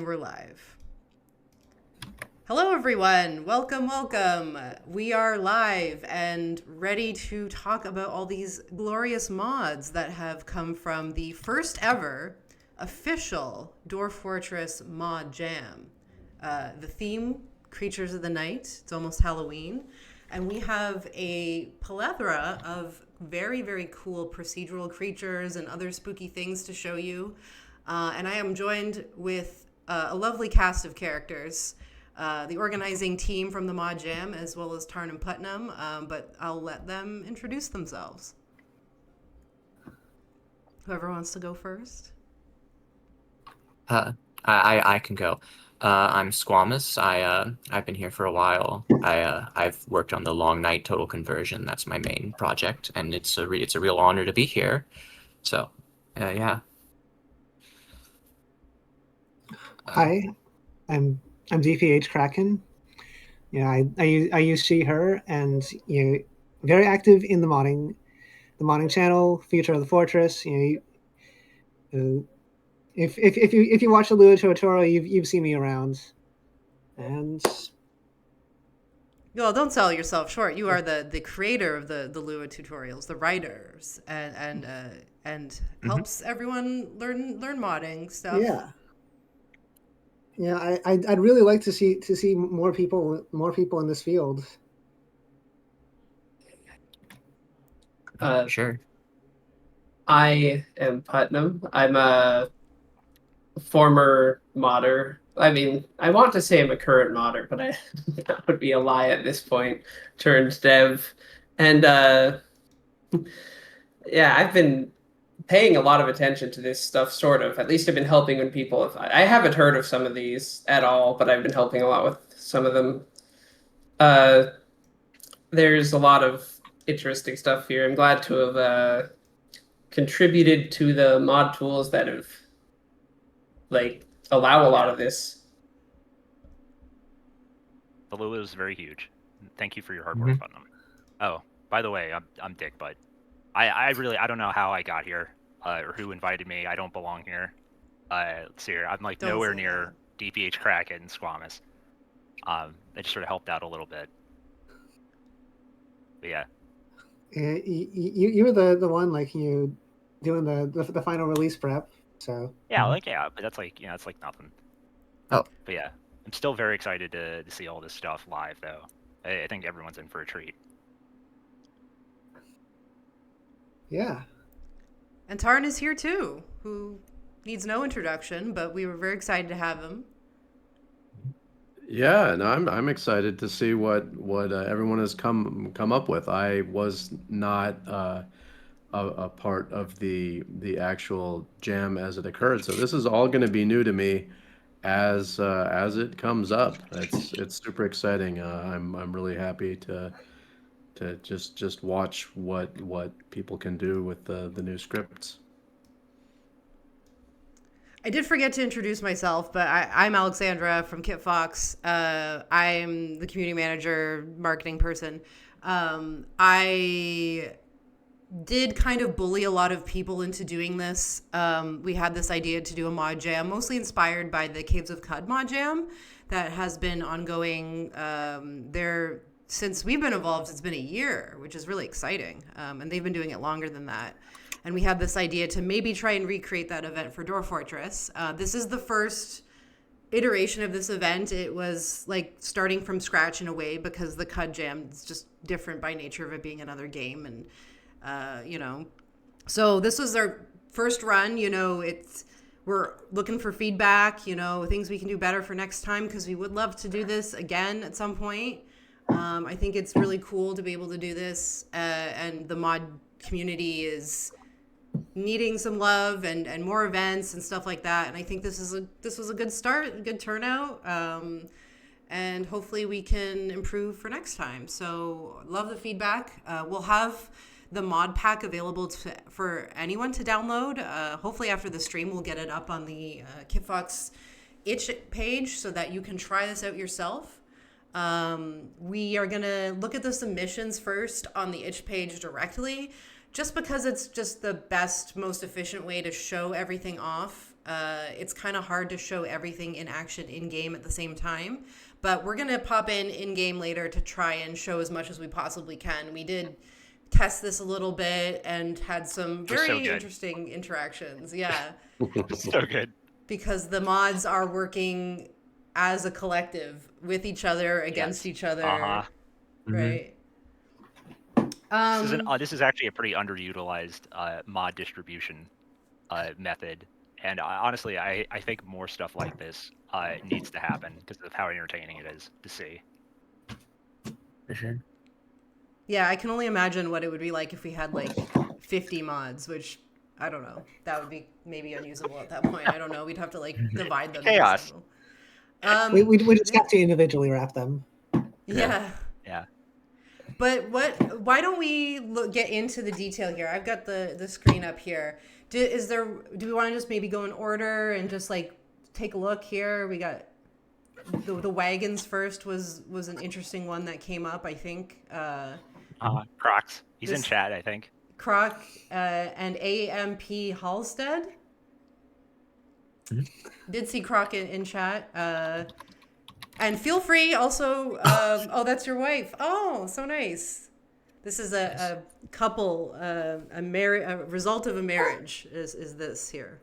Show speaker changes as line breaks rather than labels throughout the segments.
And we're live. Hello, everyone. Welcome, welcome. We are live and ready to talk about all these glorious mods that have come from the first ever official Dwarf Fortress mod jam. The theme, Creatures of the Night. It's almost Halloween. And we have a plethora of very, very cool procedural creatures and other spooky things to show you. And I am joined with a lovely cast of characters. The organizing team from the Mod Jam, as well as Tarn and Putnam, but I'll let them introduce themselves. Whoever wants to go first.
I can go. I'm Squamous. I've been here for a while. I've worked on the Long Night Total Conversion. That's my main project, and it's a real honor to be here. So, yeah.
Hi, I'm DPH Kraken. I use she her, and very active in the modding channel, Future of the Fortress. If you watch the Lua tutorial, you've seen me around, and
Well, don't sell yourself short. You are the creator of the Lua tutorials, the writers, and helps everyone learn modding stuff.
Yeah, I'd really like to see more people in this field.
Sure.
I am Putnam. I'm a former modder. I mean, I want to say I'm a current modder, but that would be a lie at this point. Turned dev, and yeah, I've been paying a lot of attention to this stuff. Sort of. At least I've been helping when people. I haven't heard of some of these at all, but I've been helping a lot with some of them. There's a lot of interesting stuff here. I'm glad to have contributed to the mod tools that have allow a lot of this.
The Lua is very huge. Thank you for your hard work, Putnam. Oh, by the way, I'm Dick, but I don't know how I got here or who invited me. I don't belong here. Let's see here. I'm nowhere near DPH Kraken and Squamous. I just sort of helped out a little bit. But yeah.
You were the one doing the final release prep. So
yeah, but that's that's nothing.
Oh,
but yeah, I'm still very excited to see all this stuff live, though. I think everyone's in for a treat.
Yeah.
And Tarn is here too, who needs no introduction, but we were very excited to have him.
Yeah, no, I'm excited to see what everyone has come up with. I was not a part of the actual jam as it occurred, so this is all going to be new to me as it comes up. It's super exciting. I'm really happy to just watch what people can do with the new scripts.
I did forget to introduce myself, but I'm Alexandra from Skilevaks. I'm the community manager, marketing person. I did kind of bully a lot of people into doing this. We had this idea to do a mod jam, mostly inspired by the Caves of Cud mod jam that has been ongoing there since we've been involved. It's been a year, which is really exciting. And they've been doing it longer than that. And we had this idea to maybe try and recreate that event for Dwarf Fortress. This is the first iteration of this event. It was like starting from scratch in a way because the Cud Jam is just different by nature of it being another game. And, so this was our first run. We're looking for feedback, things we can do better for next time because we would love to do this again at some point. I think it's really cool to be able to do this. And the mod community is needing some love and more events and stuff like that. And I think this was a good start, a good turnout. And hopefully we can improve for next time. So love the feedback. We'll have the mod pack available for anyone to download. Hopefully after the stream, we'll get it up on the Skilevaks itch page so that you can try this out yourself. We are going to look at the submissions first on the itch page directly, just because it's just the best, most efficient way to show everything off it's kind of hard to show everything in action in game at the same time. But we're gonna pop in game later to try and show as much as we possibly can. We did test this a little bit and had some very interesting interactions. Yeah.
So good.
Because the mods are working as a collective with each other, against each other. Right.
This is actually a pretty underutilized mod distribution method. And honestly, I think more stuff like this needs to happen because of how entertaining it is to see.
For sure.
Yeah, I can only imagine what it would be like if we had like 50 mods, which I don't know. That would be maybe unusable at that point. I don't know. We'd have to like divide them.
Chaos.
We just have to individually wrap them.
Yeah.
Yeah.
But why don't we get into the detail here? I've got the screen up here. Do we want to just maybe go in order and just like take a look here? We got the wagons first was an interesting one that came up, I think.
Crocs. He's in chat, I think.
Croc and AMP Halstead. Did see Croc in chat. And feel free also. Oh, that's your wife. Oh, so nice. This is a couple, a result of a marriage is this here.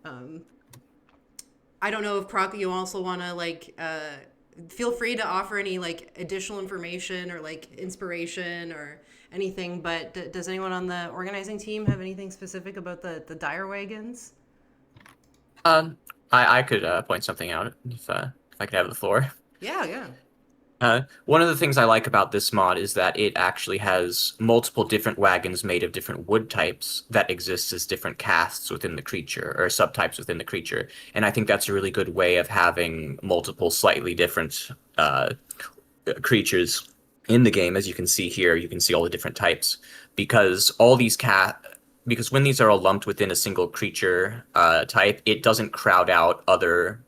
I don't know if Croc, you also want to like, feel free to offer any like additional information or like inspiration or anything, but does anyone on the organizing team have anything specific about the dire wagons?
I could point something out if I could have the floor.
Yeah.
One of the things I like about this mod is that it actually has multiple different wagons made of different wood types that exist as different castes within the creature, or subtypes within the creature. And I think that's a really good way of having multiple slightly different creatures in the game. As you can see here, you can see all the different types. Because because when these are all lumped within a single creature type, it doesn't crowd out other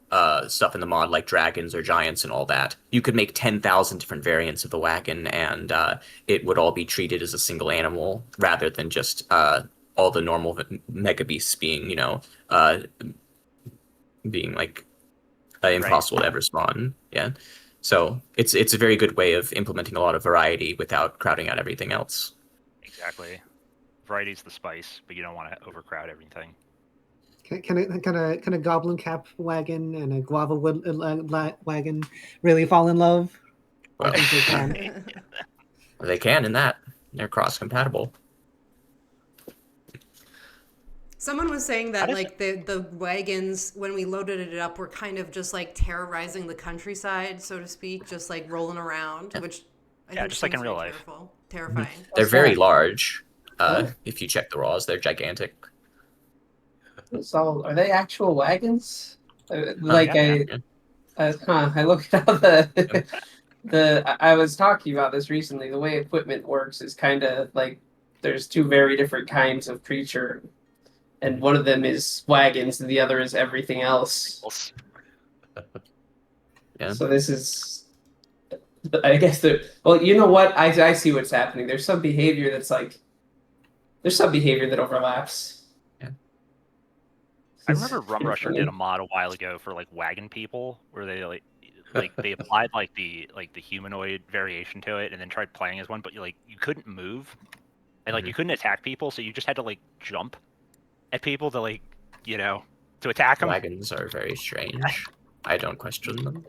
stuff in the mod like dragons or giants and all that. You could make 10,000 different variants of the wagon, and it would all be treated as a single animal rather than just all the normal mega beasts being, being like impossible to ever spawn. Yeah, so it's a very good way of implementing a lot of variety without crowding out everything else.
Exactly. Variety's the spice, but you don't want to overcrowd everything.
Can a goblin cap wagon and a guava wood wagon really fall in love?
Well,
I think they can.
they can in that. They're cross-compatible.
Someone was saying that like the wagons, when we loaded it up, were kind of just like terrorizing the countryside, so to speak, just like rolling around, which I think
just like in real life.
Terrifying.
They're very large. If you check the raws, they're gigantic.
So, are they actual wagons? I looked up I was talking about this recently. The way equipment works is kind of like there's two very different kinds of creature, and one of them is wagons, and the other is everything else.
Yeah.
So this is, I guess well, you know what? I see what's happening. There's some behavior that overlaps.
I remember Rum Rusher did a mod a while ago for like wagon people, where they they applied like the humanoid variation to it, and then tried playing as one, but you couldn't move, and you couldn't attack people, so you just had to like jump at people to to attack them.
Wagons are very strange. I don't question them.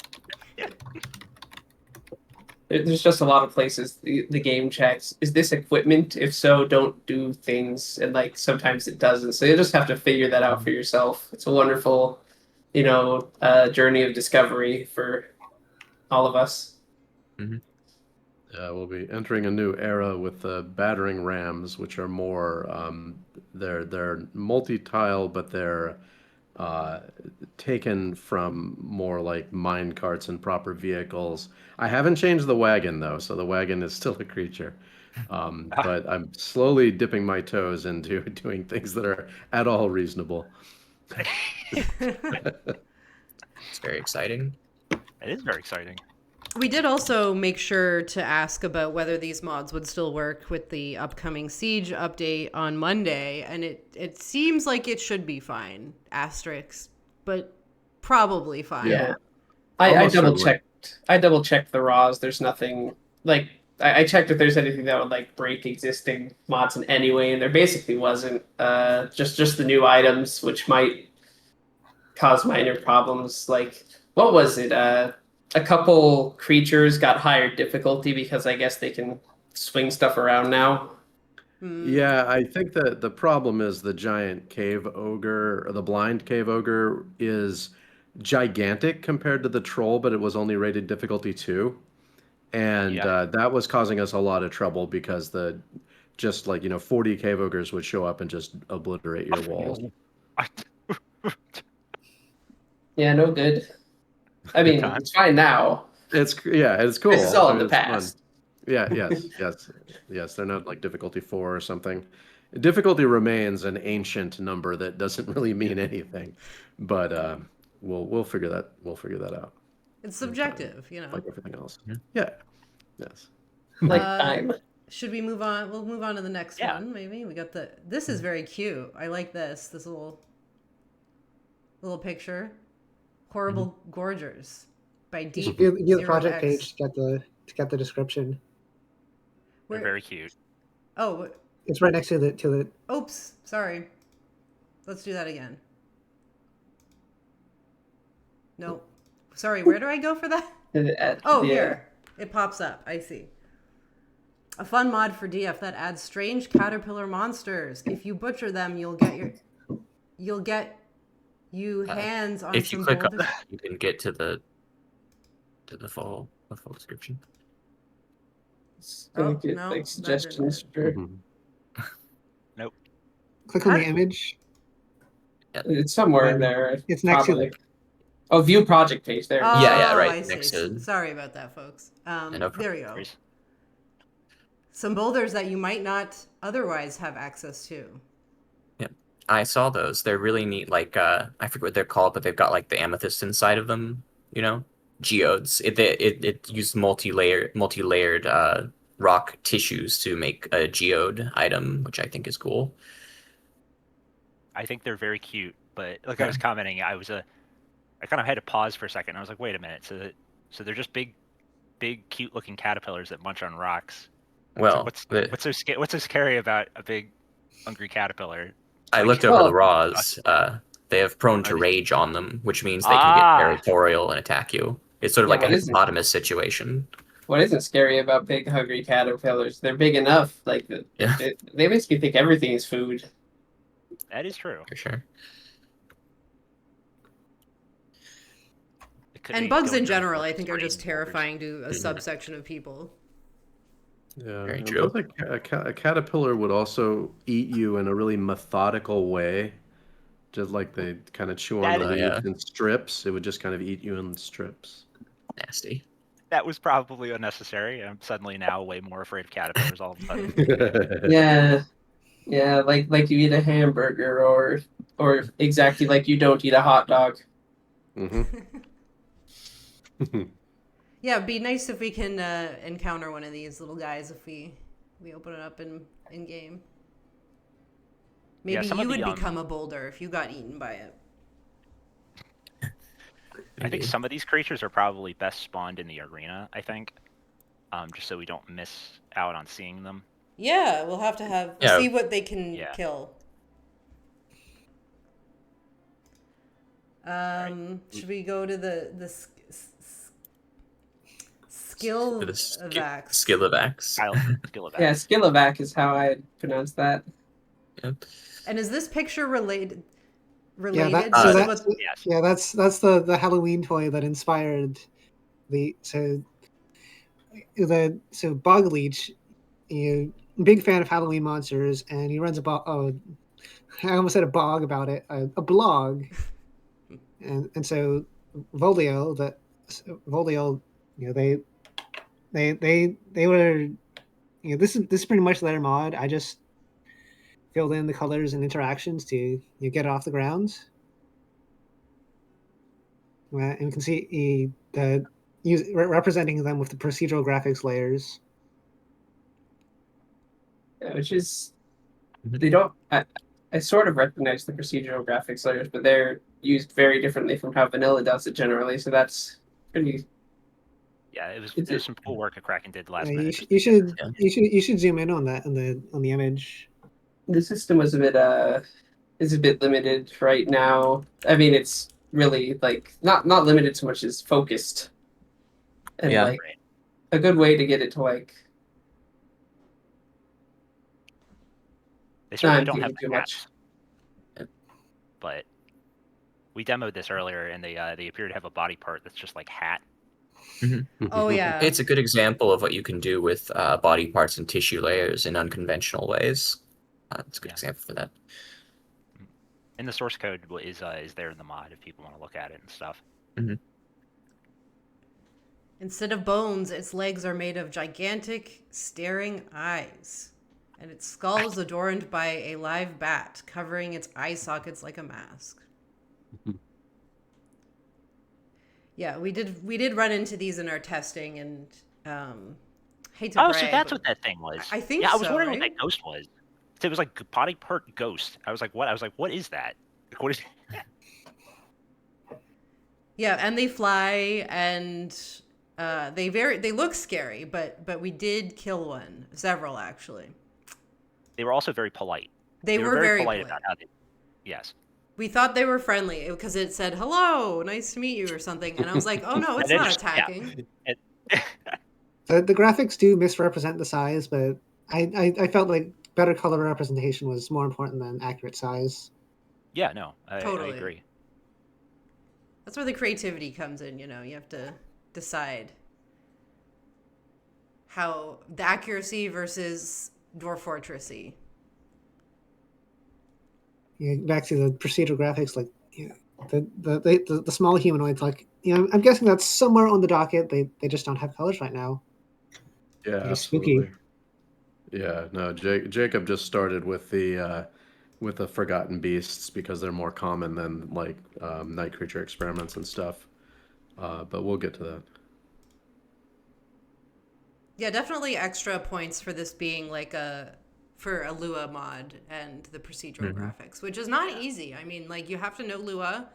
There's just a lot of places the game checks, is this equipment? If so, don't do things. And sometimes it doesn't. So you just have to figure that out for yourself. It's a wonderful, journey of discovery for all of us.
Mm-hmm.
We'll be entering a new era with battering rams, which are more, they're multi-tile, but they're taken from more like mine carts and proper vehicles. I haven't changed the wagon though, so the wagon is still a creature. But I'm slowly dipping my toes into doing things that are at all reasonable.
It's very exciting.
It is very exciting.
We did also make sure to ask about whether these mods would still work with the upcoming Siege update on Monday, and it seems like it should be fine. Asterisks, but probably fine.
Yeah. I
Almost
double
certainly.
checked. I double checked the raws. There's nothing like I checked if there's anything that would like break existing mods in any way, and there basically wasn't. Just the new items, which might cause minor problems. Like what was it? A couple creatures got higher difficulty because I guess they can swing stuff around now.
Yeah, I think that the problem is the giant cave ogre, or the blind cave ogre, is gigantic compared to the troll, but it was only rated difficulty 2. And
Yeah.
that was causing us a lot of trouble because just like, 40 cave ogres would show up and just obliterate your walls.
Yeah, no good. I mean,
time.
it's fine now.
It's cool.
This is all
I
in
mean,
the
it's fun.
past.
Yeah, yes. They're not like difficulty 4 or something. Difficulty remains an ancient number that doesn't really mean anything, but we'll figure that out.
It's subjective, you know.
Like everything else. Yeah. Yes.
Like time.
Should we move on? We'll move on to the next one, maybe. We got this is very cute. I like this little picture. Horrible Gorgers by
You
Deep
should view the
0X.
project page to get the description.
They're very cute.
Oh,
It's right next to the.
oops, sorry. Let's do that again. Nope. Sorry, where do I go for that? Oh,
Yeah.
here. It pops up. I see. A fun mod for DF that adds strange caterpillar monsters. If you butcher them, you'll get hands on
If
some
you click on
boulders.
that, you can get to the full description.
Oh,
Get,
no,
like
that
suggestions
didn't.
for
Nope.
Click on the image.
it's somewhere in there.
It's next to
probably. Oh, view project page there.
Oh,
Yeah, right
I see.
next to-
Sorry about that, folks.
no
There we go.
problem.
Some boulders that you might not otherwise have access to.
I saw those. They're really neat. Like I forget what they're called, but they've got like the amethyst inside of them. Geodes. It used multi-layered rock tissues to make a geode item, which I think is cool.
I think they're very cute, but like I was commenting, I kind of had to pause for a second. I was like, wait a minute. So they're just big, cute looking caterpillars that munch on rocks.
Well,
what's so scary about a big, hungry caterpillar?
I looked over the raws. They have prone to rage on them, which means they can get territorial and attack you. It's sort of like a hippopotamus situation.
What isn't scary about big hungry caterpillars? They're big enough. Like they basically think everything is food.
That is true.
For sure.
And bugs in general, I think, are just terrifying to a subsection of people.
Yeah,
Very
and
true.
a caterpillar would also eat you in a really methodical way, just like they kind of chew on the leaves in strips. It would just kind of eat you in strips.
Nasty.
That was probably unnecessary. I'm suddenly now way more afraid of caterpillars all of a sudden.
Yeah, like you eat a hamburger, or exactly like you don't eat a hot dog.
Mm-hmm.
Yeah, it'd be nice if we can encounter one of these little guys if we open it up in game. Maybe you would become a boulder if you got eaten by it.
I think some of these creatures are probably best spawned in the arena, I think. Just so we don't miss out on seeing them.
Yeah, we'll have to see what they can kill. Should we go to the Skilevaks?
Skilevaks.
Skilevaks.
Yeah, Skilevak is how I pronounce that.
Yep.
And is this picture related?
Yeah, that's the Halloween toy that inspired so Bog Leech, big fan of Halloween monsters, and he runs a I almost said a blog about it, a blog, and so Volio, they were, this is pretty much their mod. I just filled in the colors and interactions to get it off the ground. And you can see the representing them with the procedural graphics layers.
Yeah, which is they don't. I sort of recognize the procedural graphics layers, but they're used very differently from how vanilla does it generally. So that's pretty.
Yeah, it was some cool work that Kraken did last
Yeah,
minute.
you should zoom in on that on the image.
The system was is a bit limited right now. I mean, it's really like not limited so much as focused, and
Yeah.
like a good way to get it to like.
They certainly don't
thinking
have
too
the
much.
hats, but we demoed this earlier, and they appear to have a body part that's just like hat.
Oh yeah.
It's a good example of what you can do with body parts and tissue layers in unconventional ways. It's a good example for that.
And the source code is there in the mod if people want to look at it and stuff.
Instead of bones, its legs are made of gigantic, staring eyes. And its skull is adorned by a live bat, covering its eye sockets like a mask. Yeah, we did run into these in our testing, and hate to
Oh,
brag,
so that's
but
what that thing was.
I think
Yeah, I was
so,
wondering
right?
what that ghost was. It was like body part ghost. I was like, what? I was like, what is that? Like, what is?
Yeah, and they fly, and they look scary, but we did kill one, several actually.
They were also very polite.
They were very polite
about how they. Yes.
We thought they were friendly because it said "hello, nice to meet you" or something, and I was like, "Oh no, it's not attacking."
Yeah.
The graphics do misrepresent the size, but I felt like better color representation was more important than accurate size.
Yeah, no, I
Totally.
agree.
That's where the creativity comes in. You know, you have to decide how the accuracy versus Dwarf Fortressy.
Yeah, back to the procedural graphics, like the small humanoids, like I'm guessing that's somewhere on the docket. They just don't have colors right now.
Yeah,
They're
absolutely.
spooky.
Yeah, no, Jacob just started with the Forgotten Beasts because they're more common than like night creature experiments and stuff. But we'll get to that.
Yeah, definitely extra points for this being like for a Lua mod and the procedural graphics, which is not easy. I mean, like you have to know Lua,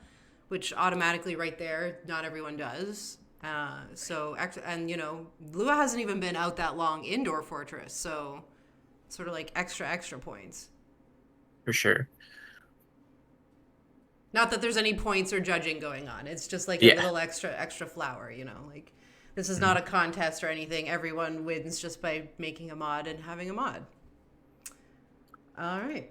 which automatically right there, not everyone does. And you know, Lua hasn't even been out that long in Dwarf Fortress, so sort of like extra points.
For sure.
Not that there's any points or judging going on. It's just like
Yeah.
a little extra flower, you know, like this is not a contest or anything. Everyone wins just by making a mod and having a mod. All right.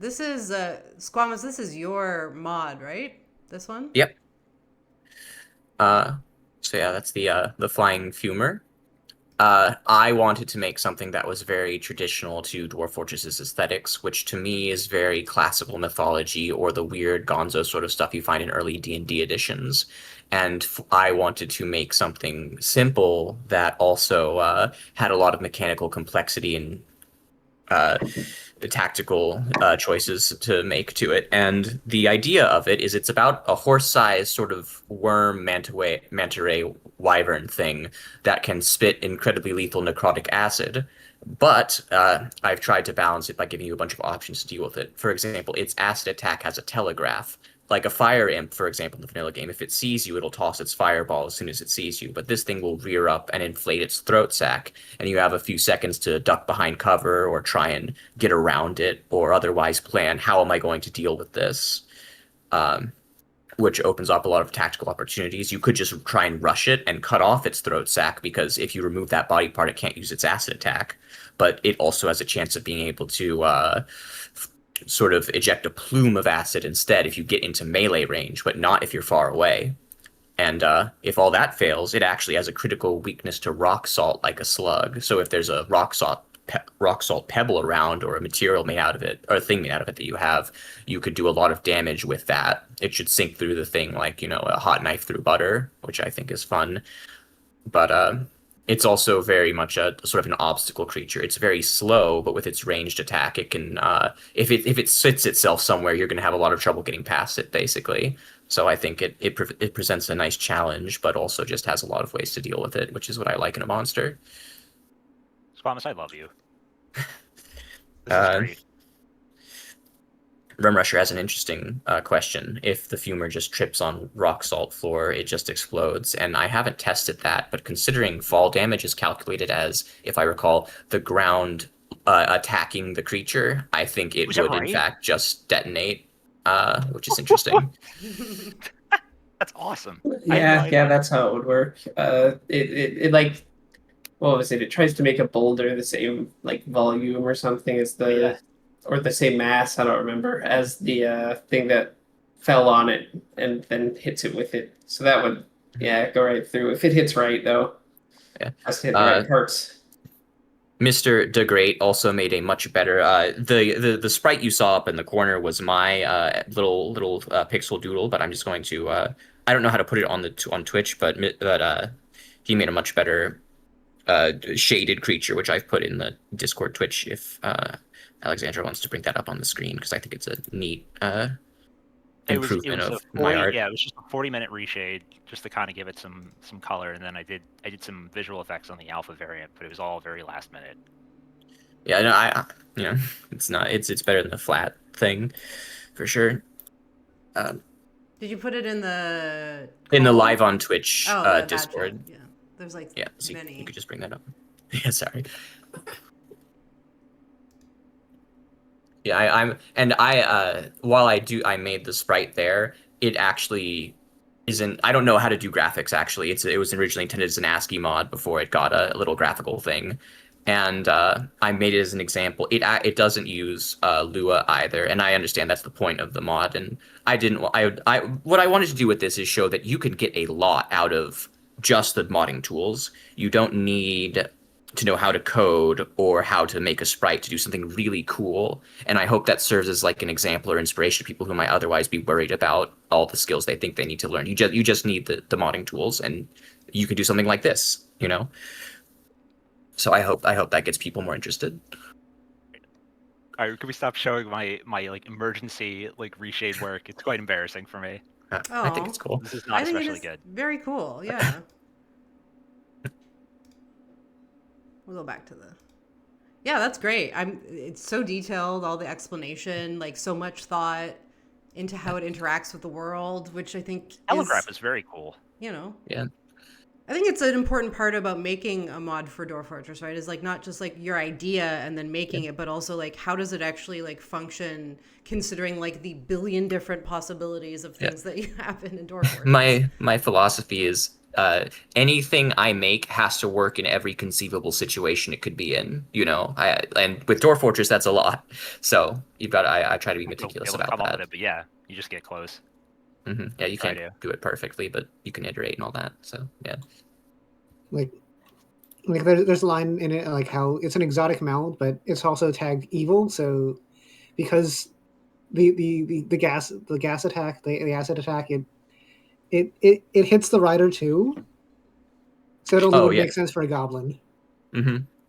This is Squamous, this is your mod, right? This one?
Yep. So yeah, that's the flying fumor. I wanted to make something that was very traditional to Dwarf Fortress's aesthetics, which to me is very classical mythology or the weird gonzo sort of stuff you find in early D&D editions. And I wanted to make something simple that also had a lot of mechanical complexity and tactical choices to make to it. And the idea of it is it's about a horse-sized sort of worm manta ray wyvern thing that can spit incredibly lethal necrotic acid. But I've tried to balance it by giving you a bunch of options to deal with it. For example, its acid attack has a telegraph. Like a fire imp, for example, in the vanilla game, if it sees you, it'll toss its fireball as soon as it sees you. But this thing will rear up and inflate its throat sac, and you have a few seconds to duck behind cover or try and get around it or otherwise plan, how am I going to deal with this? Which opens up a lot of tactical opportunities. You could just try and rush it and cut off its throat sac, because if you remove that body part, it can't use its acid attack. But it also has a chance of being able to sort of eject a plume of acid instead if you get into melee range, but not if you're far away. And if all that fails, it actually has a critical weakness to rock salt like a slug. So if there's a rock salt pebble around or a material made out of it or a thing made out of it that you have, you could do a lot of damage with that. It should sink through the thing like, you know, a hot knife through butter, which I think is fun. But it's also very much a sort of an obstacle creature. It's very slow, but with its ranged attack, it can if it sits itself somewhere, you're going to have a lot of trouble getting past it, basically. So I think it presents a nice challenge, but also just has a lot of ways to deal with it, which is what I like in a monster.
Squamous, I love you. This is
Uh,
great.
Rum Rusher has an interesting question. If the fumor just trips on rock salt floor, it just explodes. And I haven't tested that, but considering fall damage is calculated as, if I recall, the ground attacking the creature, I think it
Was that
would in
right?
fact just detonate, which is interesting.
That's awesome. I had no
Yeah,
idea.
that's how it would work. It like, what was it? It tries to make a boulder the same like volume or something as the
Yeah.
or the same mass, I don't remember, as the thing that fell on it and then hits it with it. So that would go right through. If it hits right though.
Yeah.
Has to hit the right parts.
Mr. DeGreat also made a much better. The sprite you saw up in the corner was my little pixel doodle, but I'm just going to. I don't know how to put it on on Twitch, but he made a much better shaded creature, which I've put in the Discord Twitch. If Alexandra wants to bring that up on the screen, because I think it's a neat improvement
it was
of
a
my
40,
art.
yeah, it was just a 40-minute reshade just to kind of give it some color, and then I did some visual effects on the alpha variant, but it was all very last minute.
Yeah, no, it's better than the flat thing, for sure.
Did you put it in the
live on Twitch
the
Discord?
chat. Yeah, there's like
So
many.
you could just bring that up. Yeah, sorry. Yeah, while I made the sprite there, it actually isn't. I don't know how to do graphics actually. It was originally intended as an ASCII mod before it got a little graphical thing, and I made it as an example. It doesn't use Lua either, and I understand that's the point of the mod. And what I wanted to do with this is show that you can get a lot out of just the modding tools. You don't need to know how to code or how to make a sprite to do something really cool. And I hope that serves as like an example or inspiration to people who might otherwise be worried about all the skills they think they need to learn. You just need the modding tools, and you can do something like this, you know? So I hope that gets people more interested.
All right, can we stop showing my like emergency like reshade work? It's quite embarrassing for me.
I think it's cool.
This is not
I think
especially
it is
good.
very cool. Yeah. We'll go back to the. Yeah, that's great. It's so detailed, all the explanation, like so much thought into how it interacts with the world, which I think
Telegraph is very cool.
Yeah.
Yeah.
I think it's an important part about making a mod for Dwarf Fortress, right? Is like not just like your idea and then making it, but also like how does it actually like function, considering like the billion different possibilities of things that you happen in Dwarf Fortress.
My philosophy is anything I make has to work in every conceivable situation it could be in, you know. And with Dwarf Fortress, that's a lot. So I try to be meticulous
Able to
about
come up
that.
with it, but yeah, you just get close.
Yeah, you
Try
can't do it perfectly, but you can iterate and all that. So yeah.
Like there's a line in it like how it's an exotic mount, but it's also tagged evil. So because the gas attack, the acid attack, it hits the rider too. So it only would make sense for a goblin.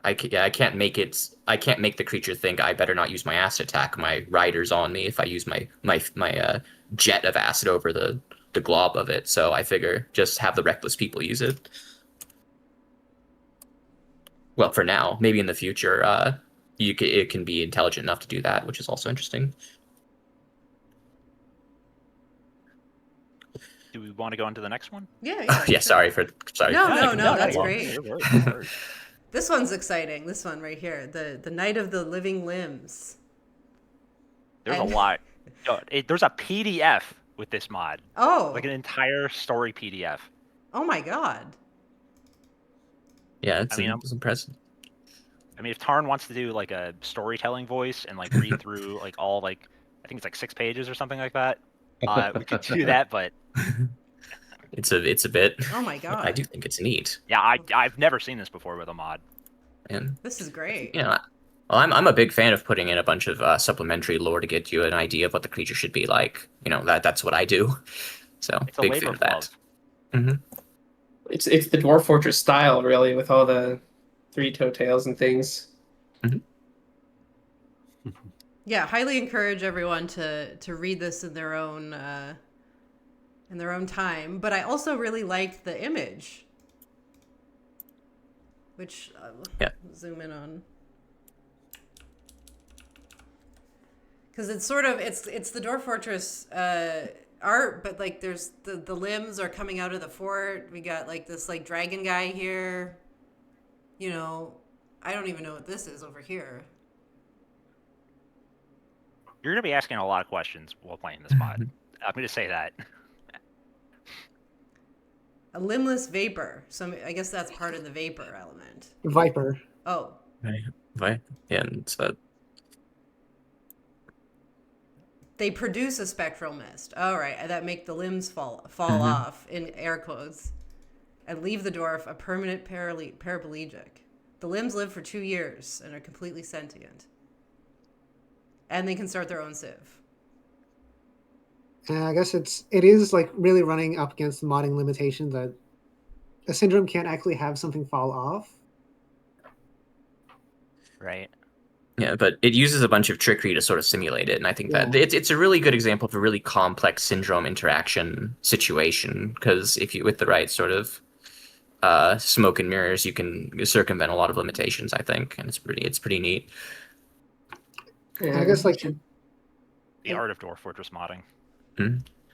I can't make the creature think I better not use my acid attack. My rider's on me if I use my jet of acid over the glob of it. So I figure just have the reckless people use it. Well, for now, maybe in the future, it can be intelligent enough to do that, which is also interesting.
Do we want to go on to the next one?
Yeah.
Yeah. Sorry.
No, that's
no,
great.
no.
This one's exciting. This one right here, the Night of the Living Limbs.
There's a lot. There's a PDF with this mod.
Oh.
Like an entire story PDF.
Oh my god.
Yeah, it's impressive.
I mean, if Tarn wants to do like a storytelling voice and like read through like all like I think it's like 6 pages or something like that, we could do that. But
it's a bit.
Oh my god.
I do think it's neat.
Yeah, I've never seen this before with a mod.
And
this is great.
Yeah. Well, I'm a big fan of putting in a bunch of supplementary lore to get you an idea of what the creature should be like. You know, that's what I do. So
it's a
big
labor
fan
of
that.
love.
It's the Dwarf Fortress style, really, with all the 3 toe tails and things.
Yeah, highly encourage everyone to read this in their own in their own time. But I also really liked the image, which zoom in on. Because it's sort of, it's the Dwarf Fortress art, but like there's the limbs are coming out of the fort. We got like this like dragon guy here. You know, I don't even know what this is over here.
You're going to be asking a lot of questions while playing this mod. I'm going to say that.
A limbless vapor. So I guess that's part of the vapor element.
Viper.
Oh.
Right. And
They produce a spectral mist. All right, that make the limbs fall off in air quotes, and leave the dwarf a permanent paraplegic. The limbs live for 2 years and are completely sentient, and they can start their own civ.
I guess it is like really running up against the modding limitation that a syndrome can't actually have something fall off.
Right.
yeah, but it uses a bunch of trickery to sort of simulate it, and I think that it's a really good example of a really complex syndrome interaction situation. Because if you with the right sort of smoke and mirrors, you can circumvent a lot of limitations. I think, and it's pretty neat.
Yeah,
I guess like
The art of Dwarf Fortress modding.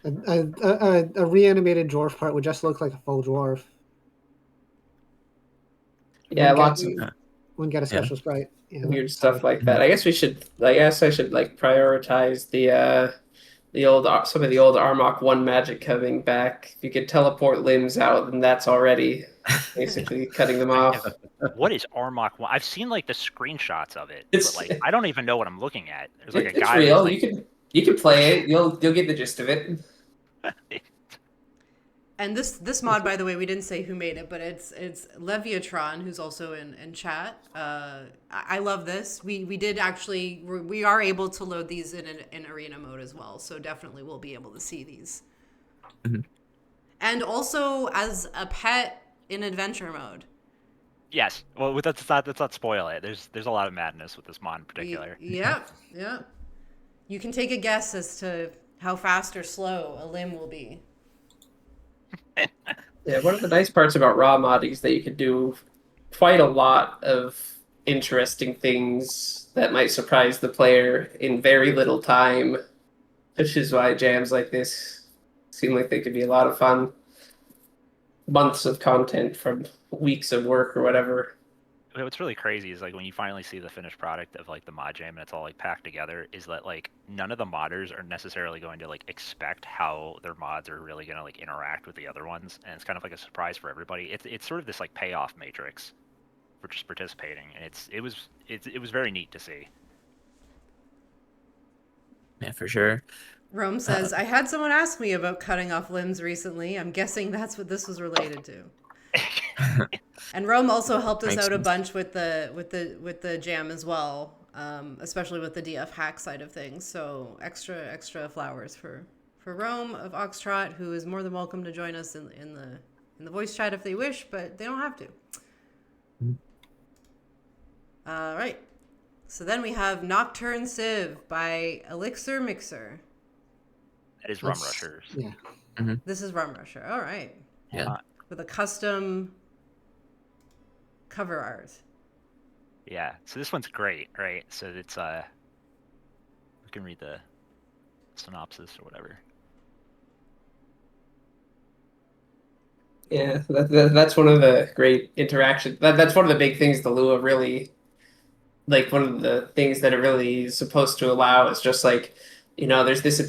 a reanimated dwarf part would just look like a full dwarf.
yeah, lots of
Wouldn't get a special sprite. Yeah.
weird stuff like that. I guess I should like prioritize the old some of the old Armok 1 magic coming back. If you could teleport limbs out, then that's already basically cutting them off.
What is Armok 1? I've seen like the screenshots of it,
It's-
but like I don't even know what I'm looking at. There's like a
It's
guy.
real.
Like,
You can play it. You'll get the gist of it.
And this mod, by the way, we didn't say who made it, but it's Leviatron, who's also in chat. I love this. We did actually, we are able to load these in arena mode as well, so definitely we'll be able to see these. And also as a pet in adventure mode.
yes. Well, let's not spoil it. There's a lot of madness with this mod in particular.
Yeah. You can take a guess as to how fast or slow a limb will be.
Yeah, one of the nice parts about raw modding is that you can do quite a lot of interesting things that might surprise the player in very little time, which is why jams like this seem like they could be a lot of fun. Months of content from weeks of work or whatever.
What's really crazy is like when you finally see the finished product of like the mod jam and it's all like packed together, is that like none of the modders are necessarily going to like expect how their mods are really going to like interact with the other ones, and it's kind of like a surprise for everybody. It's sort of this like payoff matrix for just participating, and it was very neat to see.
Yeah, for sure.
Rome says, I had someone ask me about cutting off limbs recently. I'm guessing that's what this was related to. And Rome also helped us
Makes
out a
sense.
bunch with the jam as well, especially with the DF hack side of things. So extra flowers for Rome of Oxtrot, who is more than welcome to join us in the voice chat if they wish, but they don't have to. All right. So then we have Nocturne Civ by Elixir Mixer.
That is Rum Rushers.
Yeah.
This is Rum Rusher. All right.
Yeah.
With a custom cover art.
Yeah. So this one's great, right? So it's we can read the synopsis or whatever.
Yeah, that's one of the great interactions. That's one of the big things the Lua really, like one of the things that it really is supposed to allow is just like, there's these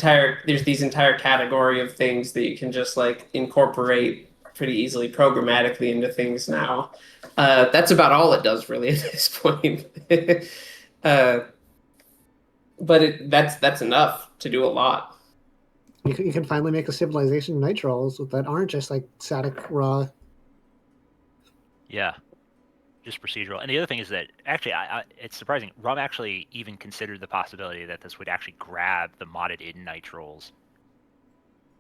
entire category of things that you can just like incorporate pretty easily programmatically into things now. That's about all it does really at this point. But that's enough to do a lot.
You can finally make a civilization night trolls that aren't just like static raw.
Yeah. Just procedural. And the other thing is that actually, it's surprising. Rum actually even considered the possibility that this would actually grab the modded in night trolls.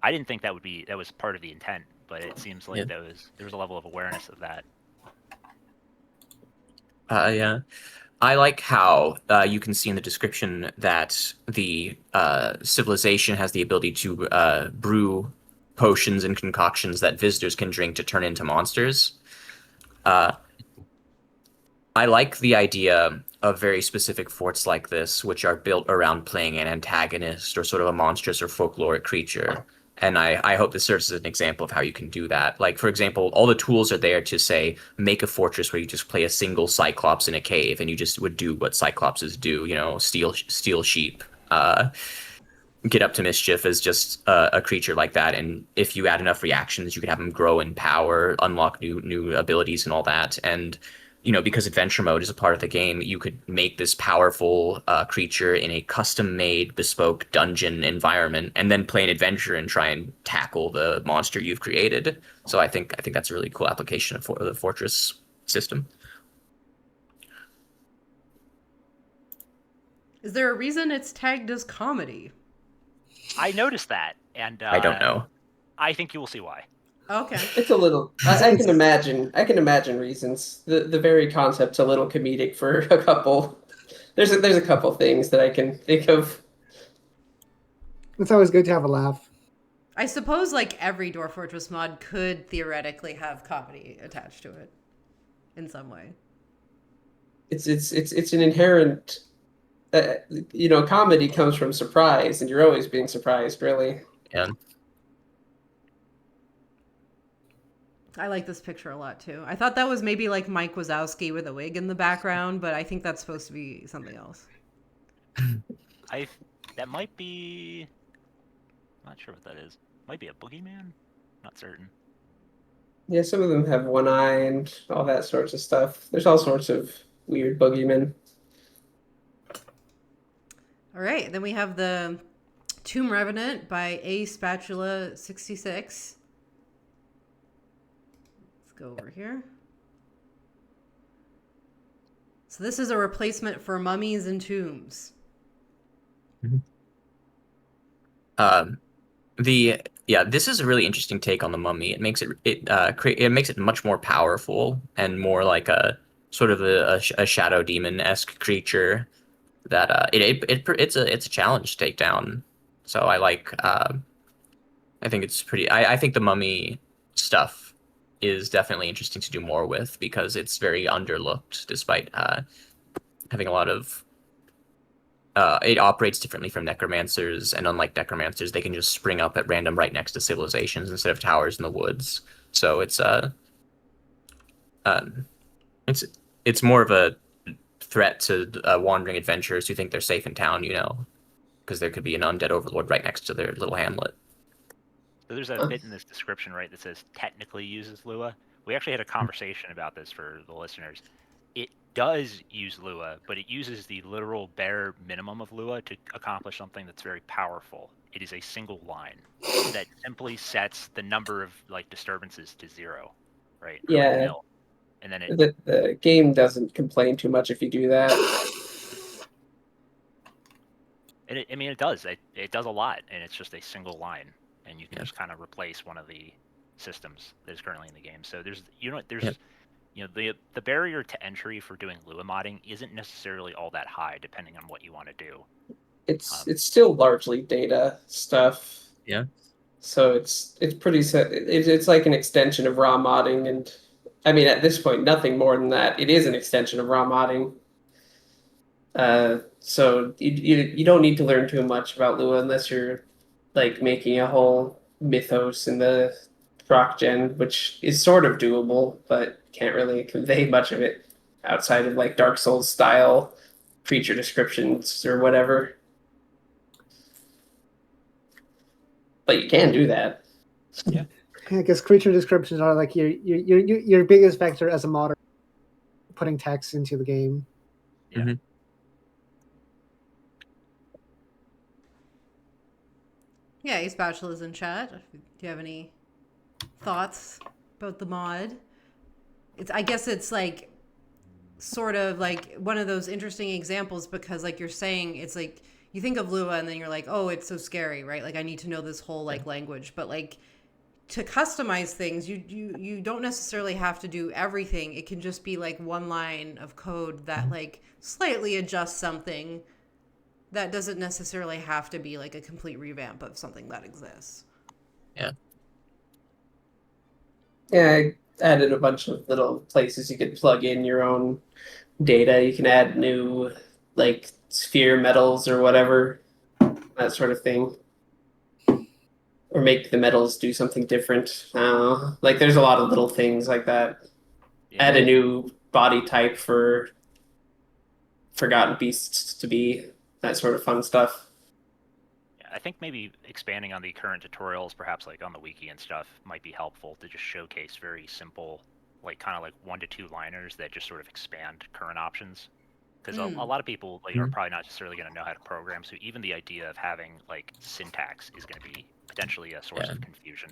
I didn't think that was part of the intent, but it seems like there was a level of awareness of that.
Yeah. I like how you can see in the description that the civilization has the ability to brew potions and concoctions that visitors can drink to turn into monsters. I like the idea of very specific forts like this, which are built around playing an antagonist or sort of a monstrous or folkloric creature. And I hope this serves as an example of how you can do that. Like, for example, all the tools are there to, say, make a fortress where you just play a single Cyclops in a cave, and you just would do what Cyclopses do, steal sheep, get up to mischief as just a creature like that. And if you add enough reactions, you could have them grow in power, unlock new abilities and all that. And because adventure mode is a part of the game, you could make this powerful creature in a custom-made, bespoke dungeon environment, and then play an adventure and try and tackle the monster you've created. So I think that's a really cool application of the fortress system.
Is there a reason it's tagged as comedy?
I noticed that, and
I don't know.
I think you will see why.
Okay.
It's a little. I can imagine. I can imagine reasons. The very concept's a little comedic for a couple. There's a couple things that I can think of.
It's always good to have a laugh.
I suppose like every Dwarf Fortress mod could theoretically have comedy attached to it in some way.
It's an inherent. Comedy comes from surprise, and you're always being surprised, really.
Yeah.
I like this picture a lot too. I thought that was maybe like Mike Wazowski with a wig in the background, but I think that's supposed to be something else.
That might be. I'm not sure what that is. Might be a boogeyman. Not certain.
Yeah, some of them have one eye and all that sorts of stuff. There's all sorts of weird boogeymen.
All right, then we have the Tomb Revenant by A Spatula 66. Let's go over here. So this is a replacement for mummies and tombs.
This is a really interesting take on the mummy. It makes it makes it much more powerful and more like a sort of a shadow demon-esque creature that it's a challenge to take down. So I think it's pretty. I think the mummy stuff is definitely interesting to do more with because it's very underlooked, despite having a lot of. It operates differently from necromancers, and unlike necromancers, they can just spring up at random right next to civilizations instead of towers in the woods. So it's more of a threat to wandering adventurers who think they're safe in town, because there could be an undead overlord right next to their little hamlet.
So there's a bit in this description, right, that says technically uses Lua. We actually had a conversation about this for the listeners. It does use Lua, but it uses the literal bare minimum of Lua to accomplish something that's very powerful. It is a single line that simply sets the number of disturbances to 0, right? Or
Yeah.
nil. And then
The game doesn't complain too much if you do that.
And it does. It does a lot, and it's just a single line, and you can just kind of replace one of the systems that is currently in the game. So there's the barrier to entry for doing Lua modding isn't necessarily all that high, depending on what you want to do.
It's still largely data stuff.
Yeah.
So it's pretty set. It's like an extension of raw modding, and I mean at this point nothing more than that. It is an extension of raw modding. So you don't need to learn too much about Lua unless you're making a whole mythos in the proc gen, which is sort of doable, but can't really convey much of it outside of Dark Souls style creature descriptions or whatever. But you can do that.
Yeah.
I guess creature descriptions are your biggest vector as a modder, putting text into the game.
Yeah.
Mm-hmm.
Yeah, A Spatula's in chat. Do you have any thoughts about the mod? I guess it's sort of one of those interesting examples because you're saying it's you think of Lua and then you're oh, it's so scary, right? I need to know this whole language, but to customize things, you don't necessarily have to do everything. It can just be one line of code that slightly adjusts something that doesn't necessarily have to be a complete revamp of something that exists.
Yeah.
Yeah, I added a bunch of little places you could plug in your own data. You can add new like sphere metals or whatever, that sort of thing. Or make the metals do something different. Like there's a lot of little things like that.
Yeah.
Add a new body type for forgotten beasts to be, that sort of fun stuff.
I think maybe expanding on the current tutorials, perhaps like on the wiki and stuff, might be helpful to just showcase very simple, like kind of like 1 to 2 liners that just sort of expand current options. Because a lot of people like, are probably not necessarily going to know how to program, so even the idea of having like syntax is going to be potentially a source of confusion.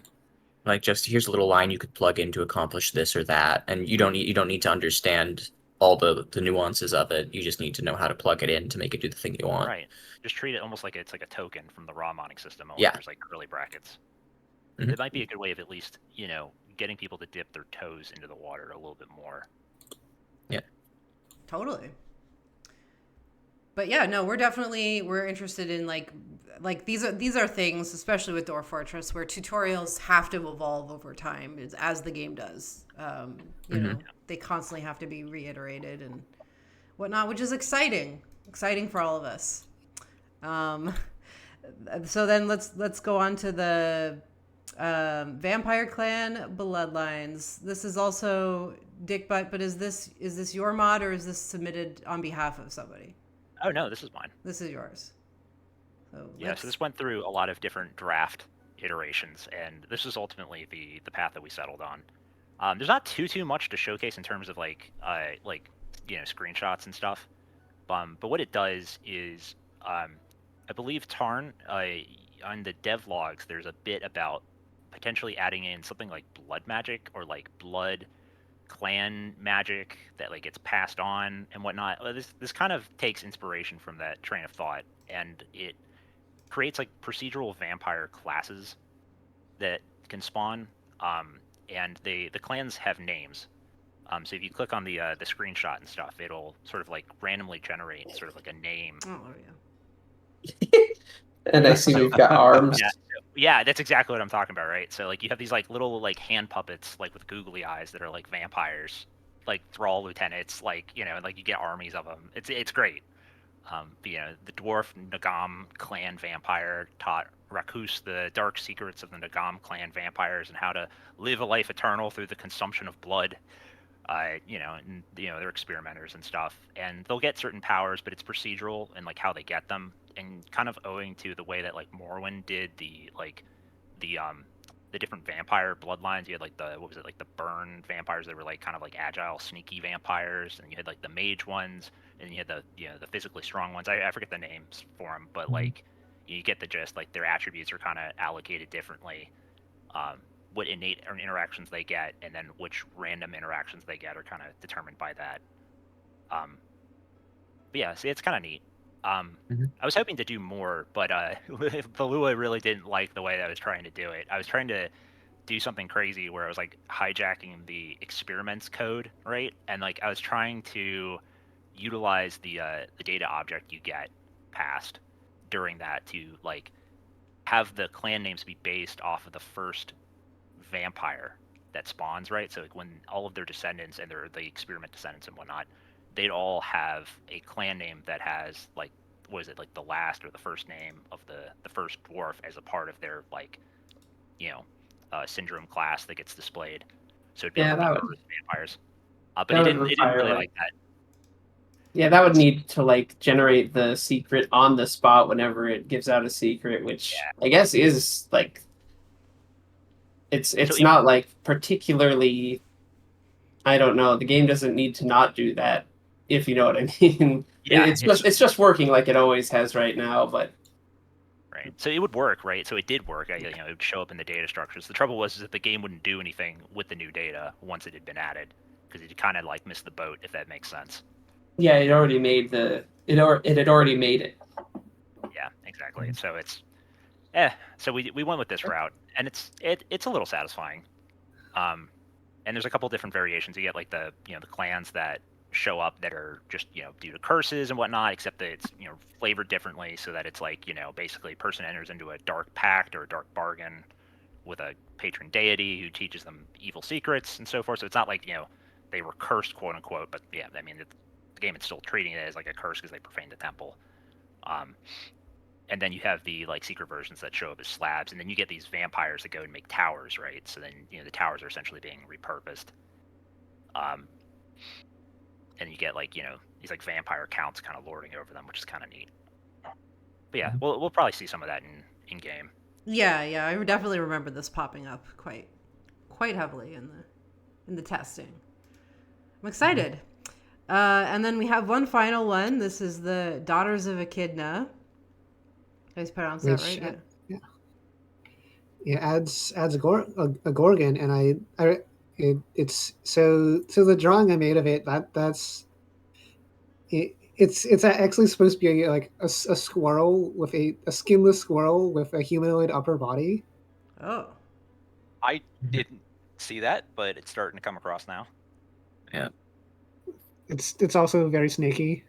Like, just here's a little line you could plug in to accomplish this or that, and you don't need to understand all the nuances of it. You just need to know how to plug it in to make it do the thing you want.
Right. Just treat it almost like it's like a token from the raw modding system. Only
Yeah.
there's like curly brackets.
Mhm.
It might be a good way of at least, getting people to dip their toes into the water a little bit more.
Yeah.
Totally. But yeah, no, we're interested in like these are things, especially with Dwarf Fortress, where tutorials have to evolve over time as the game does. You know, they constantly have to be reiterated and whatnot, which is exciting for all of us. So then let's go on to the Vampire Clan Bloodlines. This is also Dick Butt, but is this your mod or is this submitted on behalf of somebody?
Oh no, this is mine.
This is yours. So
yeah, so this went through a lot of different draft iterations, and this is ultimately the path that we settled on. There's not too much to showcase in terms of like screenshots and stuff. But what it does is, I believe Tarn, on the dev logs, there's a bit about potentially adding in something like blood magic or like blood clan magic that like gets passed on and whatnot. This kind of takes inspiration from that train of thought, and it creates like procedural vampire classes that can spawn. And the clans have names. So if you click on the screenshot and stuff, it'll sort of like randomly generate sort of like a name.
Oh yeah.
And I see we've got arms.
Yeah, that's exactly what I'm talking about, right? So like you have these like little like hand puppets like with googly eyes that are like vampires, like thrall lieutenants, like and like you get armies of them. It's great. The dwarf Nagam clan vampire taught Rakus the dark secrets of the Nagam clan vampires and how to live a life eternal through the consumption of blood. They're experimenters and stuff, and they'll get certain powers, but it's procedural and like how they get them, and kind of owing to the way that like Morrowind did the different vampire bloodlines. You had like the burn vampires that were like kind of like agile, sneaky vampires, and you had like the mage ones, and you had the physically strong ones. I forget the names for them, but like you get the gist. Like their attributes are kind of allocated differently. What innate interactions they get, and then which random interactions they get are kind of determined by that. But yeah, see, it's kind of neat. I was hoping to do more, but Balua really didn't like the way that I was trying to do it. I was trying to do something crazy where I was like hijacking the experiments code, right? And like I was trying to utilize the data object you get passed during that to like have the clan names be based off of the first vampire that spawns, right? So like when all of their descendants and the experiment descendants and whatnot, they'd all have a clan name that has like, what is it, like the last or the first name of the first dwarf as a part of their like syndrome class that gets displayed. So it'd be able to be vampires. But it didn't really like that.
Yeah, that would need to like generate the secret on the spot whenever it gives out a secret, which I guess is like it's not like particularly, I don't know, the game doesn't need to not do that, if you know what I mean.
Yeah,
it's just working like it always has right now, but
right. So it would work, right? So it did work. It would show up in the data structures. The trouble was that the game wouldn't do anything with the new data once it had been added, because it kind of like missed the boat, if that makes sense.
Yeah, it already made it had already made it.
Yeah, exactly. So it's so we went with this route, and it's a little satisfying. And there's a couple different variations. You get like the the clans that show up that are just due to curses and whatnot, except that it's flavored differently, so that it's like basically a person enters into a dark pact or a dark bargain with a patron deity who teaches them evil secrets and so forth. So it's not like they were cursed, quote unquote. But yeah, I mean the game is still treating it as like a curse because they profaned the temple. And then you have the like secret versions that show up as slabs, and then you get these vampires that go and make towers, right? So then the towers are essentially being repurposed. And you get like these like vampire counts kind of lording over them, which is kind of neat. But yeah, we'll probably see some of that in game.
Yeah, I definitely remember this popping up quite heavily in the testing. I'm excited. And then we have one final one. This is the Daughters of Echidna. Did I pronounce that right?
Yeah. Adds a gorgon, and it's so the drawing I made of it. It's actually supposed to be like a squirrel with a skinless squirrel with a humanoid upper body.
Oh.
I didn't see that, but it's starting to come across now.
Yeah.
It's also very snaky.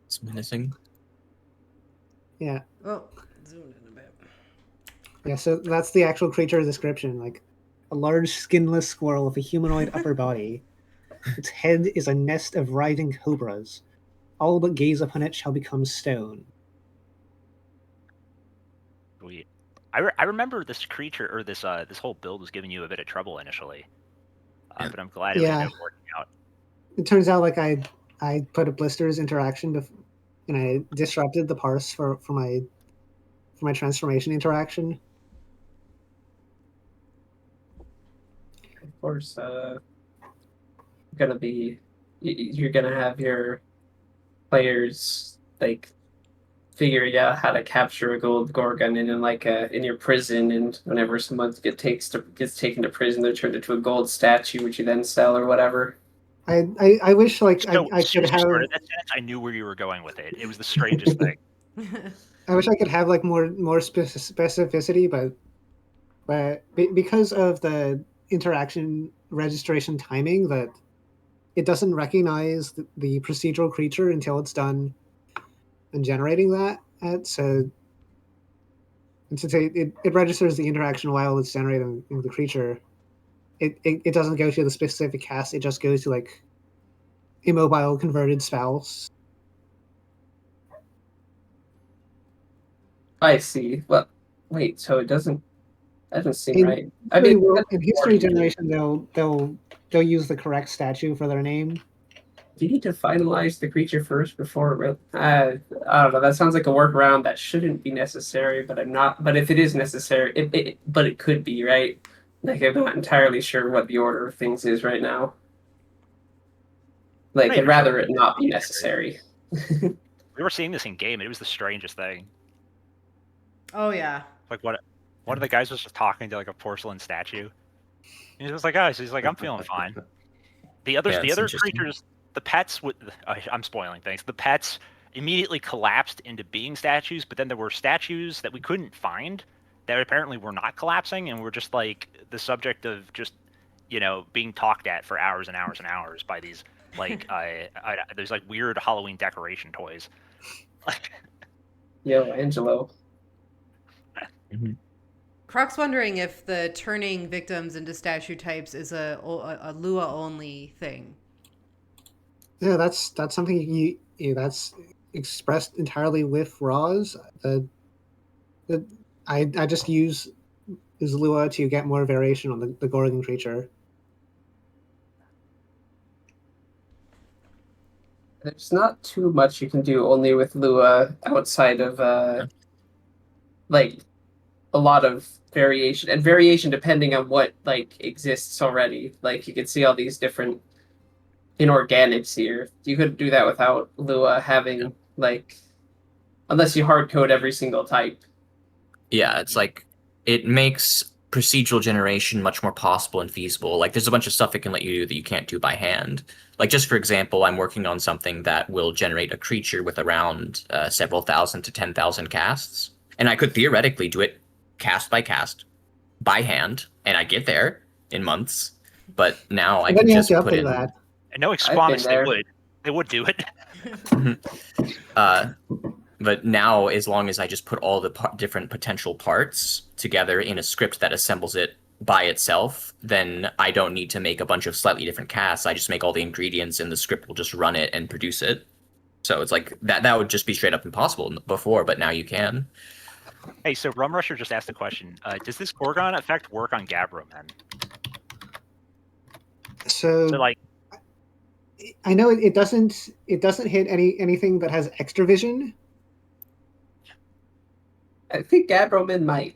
It's menacing.
Yeah.
Oh, zoomed in a bit.
Yeah, so that's the actual creature description, like a large skinless squirrel with a humanoid upper body. Its head is a nest of writhing cobras. All that gaze upon it shall become stone.
Sweet. I remember this creature or this whole build was giving you a bit of trouble initially, but I'm glad it ended up working out.
It turns out like I put a blisters interaction and I disrupted the parse for my transformation interaction.
Of course, you're gonna have your players like figuring out how to capture a gold gorgon in your prison, and whenever someone gets taken to prison, they're turned into a gold statue, which you then sell or whatever.
I wish like
So,
I could have.
I knew where you were going with it. It was the strangest thing.
I wish I could have like more specificity, but because of the interaction registration timing, that it doesn't recognize the procedural creature until it's done and generating that. So since it registers the interaction while it's generating the creature, it doesn't go to the specific cast. It just goes to like immobile converted spells.
I see. Well, wait. So it doesn't. That doesn't seem right. I mean,
in history generation, they'll use the correct statue for their name.
Do you need to finalize the creature first before it really? I don't know. That sounds like a workaround that shouldn't be necessary, but I'm not. But if it is necessary, but it could be, right? Like I'm not entirely sure what the order of things is right now. Like I'd rather it not be necessary.
We were seeing this in game, and it was the strangest thing.
Oh yeah.
Like one of the guys was just talking to like a porcelain statue. And he was like, "Guys," he's like, "I'm feeling fine." The other creatures, the pets. I'm spoiling things. The pets immediately collapsed into being statues, but then there were statues that we couldn't find that apparently were not collapsing, and were just like the subject of just being talked at for hours and hours and hours by these like there's like weird Halloween decoration toys.
Yo, Angelo.
Croc's wondering if the turning victims into statue types is a Lua only thing.
Yeah, that's something that's expressed entirely with Raws. I just use Lua to get more variation on the Gorgon creature.
There's not too much you can do only with Lua outside of like a lot of variation depending on what like exists already. Like you can see all these different inorganics here. You couldn't do that without Lua having like, unless you hard code every single type.
Yeah, it's like it makes procedural generation much more possible and feasible. Like there's a bunch of stuff it can let you do that you can't do by hand. Like just for example, I'm working on something that will generate a creature with around several thousand to 10,000 casts, and I could theoretically do it cast by cast by hand, and I get there in months. But now I can just put in
that.
And knowing Squamish, they would do it.
But now, as long as I just put all the different potential parts together in a script that assembles it by itself, then I don't need to make a bunch of slightly different casts. I just make all the ingredients and the script will just run it and produce it. So it's like that would just be straight up impossible before, but now you can.
Hey, so Rum Rusher just asked a question. Does this Gorgon effect work on Gabbro men?
So
like,
I know it doesn't hit anything that has extra vision.
I think Gabromen might.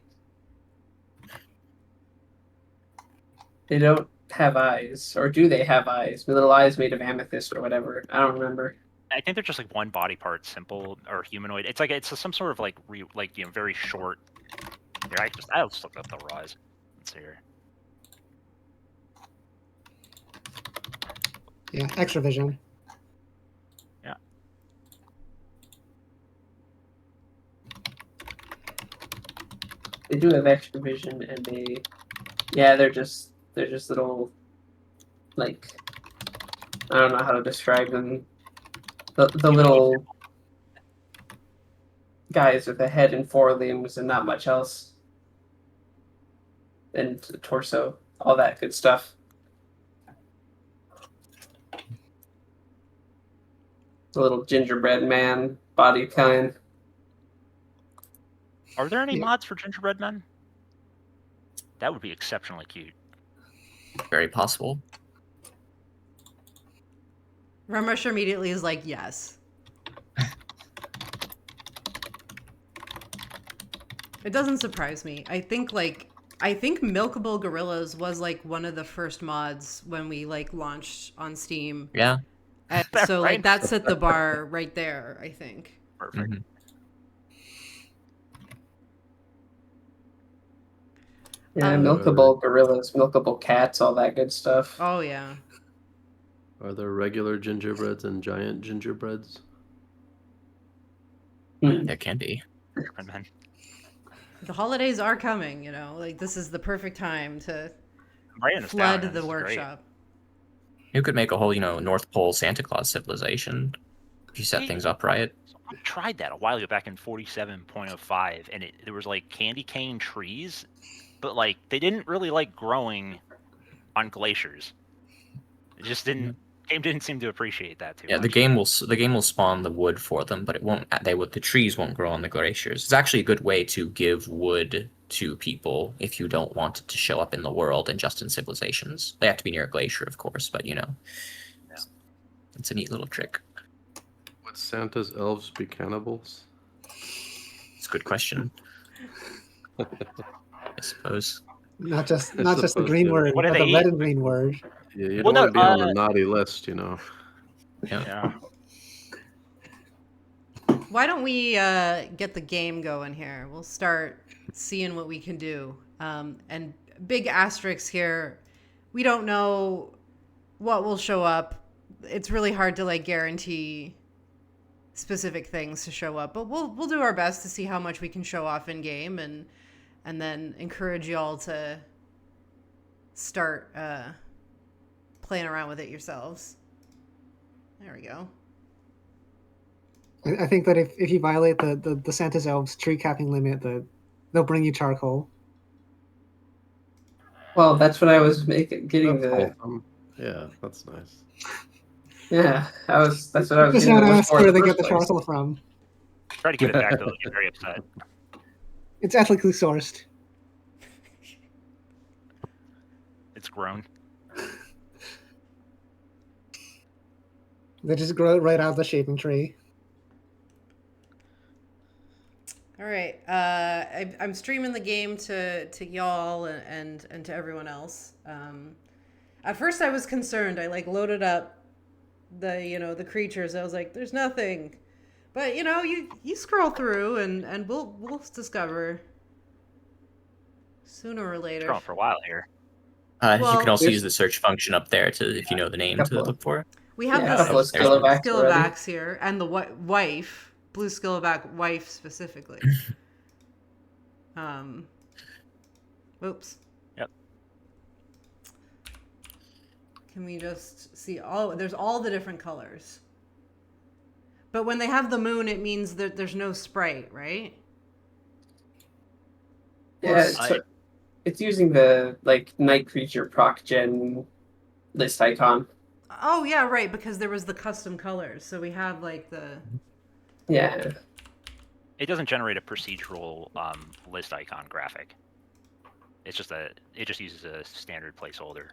They don't have eyes, or do they have eyes? With little eyes made of amethyst or whatever. I don't remember.
I think they're just like one body part, simple or humanoid. It's like it's some sort of like very short. Here, I'll just look up the raw eyes. Let's see here.
Yeah, extra vision.
Yeah.
They do have extra vision, and they're just little, like, I don't know how to describe them. The little guys with a head and 4 limbs and not much else, and the torso, all that good stuff. The little gingerbread man body kind.
Are there any
Yeah.
mods for gingerbread men? That would be exceptionally cute.
Very possible.
Rum Rusher immediately is like, yes. It doesn't surprise me. I think Milkable Gorillas was like one of the first mods when we like launched on Steam.
Yeah.
And so like that set the bar right there, I think.
Perfect.
Mhm.
Yeah, milkable gorillas, milkable cats, all that good stuff.
Oh yeah.
Are there regular gingerbreads and giant gingerbreads?
There can be.
Gingerbread men.
The holidays are coming, you know. Like this is the perfect time to
Right in the
flood
stallion,
the
this is great.
workshop.
You could make a whole, North Pole Santa Claus civilization if you set
Hey.
things up right.
So I tried that a while ago back in 47.05, and there was like candy cane trees, but like they didn't really like growing on glaciers. It just didn't. Game didn't seem to appreciate that too
Yeah,
much.
the game will spawn the wood for them, but it won't. The trees won't grow on the glaciers. It's actually a good way to give wood to people if you don't want it to show up in the world and just in civilizations. They have to be near a glacier, of course, but it's a neat little trick.
Would Santa's elves be cannibals?
It's a good question. I suppose.
Not just
They're
the
supposed
green
to.
word,
What do
but
they
the red
eat?
and green word.
Yeah, you
Well,
don't want to
no,
be on the naughty list,
Yeah.
Yeah.
Why don't we get the game going here? We'll start seeing what we can do. And big asterisks here. We don't know what will show up. It's really hard to like guarantee specific things to show up, but we'll do our best to see how much we can show off in game, and then encourage y'all to start playing around with it yourselves. There we go.
I think that if you violate the Santa's elves tree capping limit, they'll bring you charcoal.
Well, that's what I was getting
That's
the.
wholesome. Yeah, that's nice.
Yeah, that's what I was
Just
getting
not
the
ask
for in
where
the
they get
first
the
place.
charcoal from.
Try to give it back, they'll get very upset.
It's ethically sourced.
It's grown.
They just grow it right out of the shaping tree.
All right. I'm streaming the game to y'all and to everyone else. At first, I was concerned. I like loaded up the creatures. I was like, "There's nothing," but you scroll through and we'll discover sooner or
It's
later.
grown for a while here.
You
Well,
can also
there's-
use the search function up there if you know the name to
Couple of-
look for.
We have
Yeah, a
this
couple of
There's one.
Skilevaks already.
Skilevaks here and the wife, blue Skilevak wife specifically. Oops.
Yep.
Can we just see there's all the different colors. But when they have the moon, it means that there's no sprite, right?
Yeah, it's using the night creature proc gen list icon.
Oh yeah, right. Because there was the custom colors, so we have like the.
Yeah.
It doesn't generate a procedural list icon graphic. It's just it just uses a standard placeholder.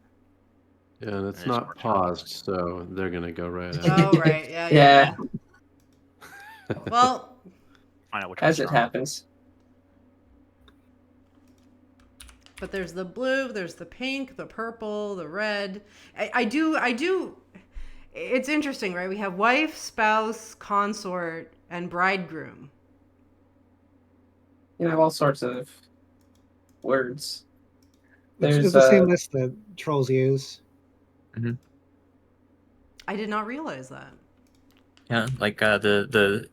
Yeah, and it's
And
not
works
paused, so they're gonna go right out.
Oh right, yeah.
Yeah.
Well,
Find out which
As
one's
it
strong.
happens.
but there's the blue, there's the pink, the purple, the red. I do. It's interesting, right? We have wife, spouse, consort, and bridegroom.
You have all sorts of words.
It's
There's
the same list that trolls use.
I did not realize that.
Yeah, like the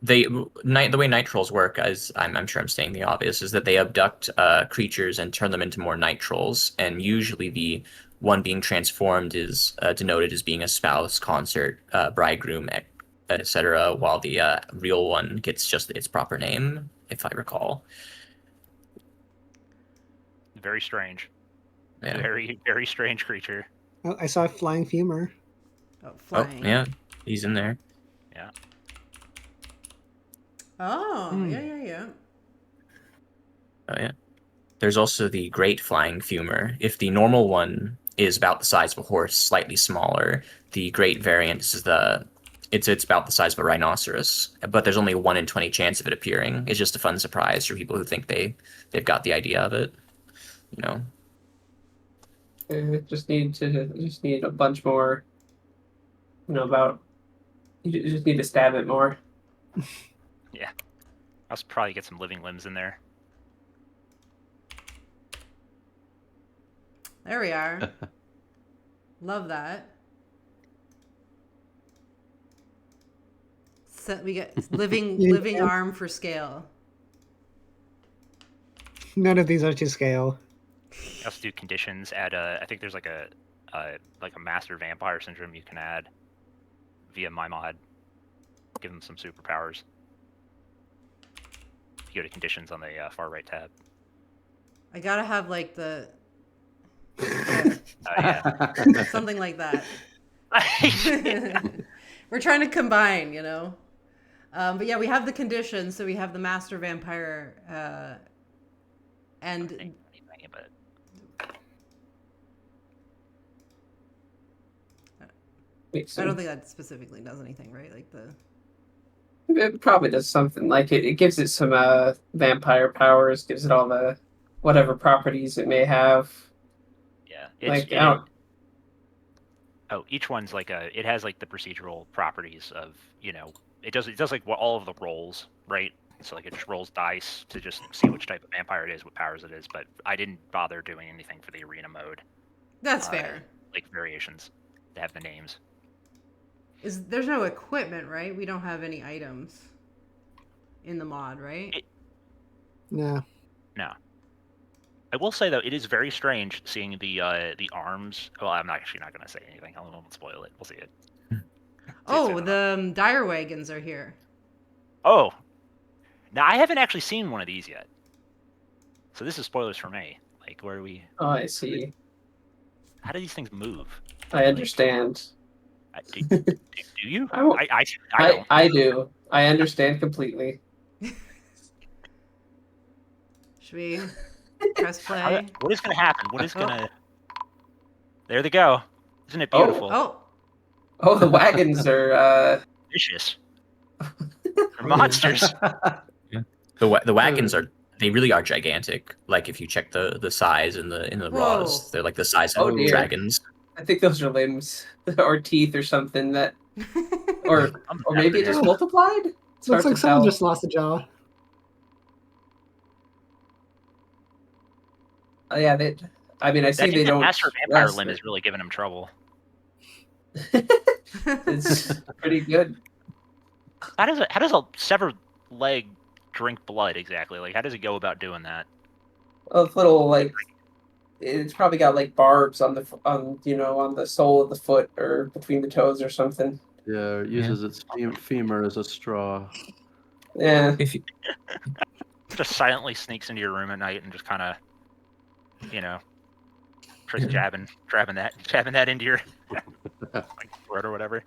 way night trolls work, as I'm sure I'm stating the obvious, is that they abduct creatures and turn them into more night trolls, and usually the one being transformed is denoted as being a spouse, consort, bridegroom, etc., while the real one gets just its proper name, if I recall.
Very strange.
Yeah.
Very, very strange creature.
Oh, I saw a flying fumor.
Oh,
Oh,
flying.
yeah, he's in there.
Yeah.
Oh, yeah.
Oh, yeah. There's also the great flying fumor. If the normal one is about the size of a horse, slightly smaller, the great variant is it's about the size of a rhinoceros. But there's only a 1 in 20 chance of it appearing. It's just a fun surprise for people who think they've got the idea of it. You know.
just need a bunch more. You just need to stab it more.
Yeah. I'll probably get some living limbs in there.
There we are. Love that. So we get living arm for scale.
None of these are to scale.
I also do conditions. Add I think there's like a master vampire syndrome you can add via my mod. Give them some superpowers. If you go to conditions on the far right tab.
I gotta have like the
Yeah.
something like that. We're trying to combine, you know. But yeah, we have the conditions. So we have the master vampire, and
But
I don't think that specifically does anything, right? Like the.
It probably does something. Like it gives it some vampire powers. Gives it all the whatever properties it may have.
yeah, each one's like it has like the procedural properties of, it does like all of the rolls, right? So like it just rolls dice to just see which type of vampire it is, what powers it is. But I didn't bother doing anything for the arena mode.
That's fair.
Like variations to have the names.
There's no equipment, right? We don't have any items in the mod, right?
No.
No. I will say though, it is very strange seeing the arms. Well, I'm actually not going to say anything. I won't spoil it. We'll see it.
Oh, the dire wagons are here.
Oh, now I haven't actually seen one of these yet, so this is spoilers for me. Like, where are we?
Oh, I see.
How do these things move?
I understand.
Do you?
I won't-
I don't.
I do. I understand completely.
Should we press play?
What is going to happen? What is going to? There they go. Isn't it beautiful?
Oh, the wagons are
Vicious. They're monsters.
The wagons they really are gigantic. Like if you check the size in the raws, they're like the size of dragons.
I think those are limbs or teeth or something that, or maybe it just multiplied. It's
Looks
hard
like
to
someone
tell.
just lost a jaw.
Yeah, I see they don't.
Master vampire
rest
limb
it.
is really giving him trouble.
It's pretty good.
How does a severed leg drink blood exactly? Like, how does it go about doing that?
A little it's probably got like barbs on the sole of the foot or between the toes or something.
Yeah, it uses its femur as a straw.
Yeah.
If you,
Just silently sneaks into your room at night and just kind of, tries jabbing that into your like throat or whatever.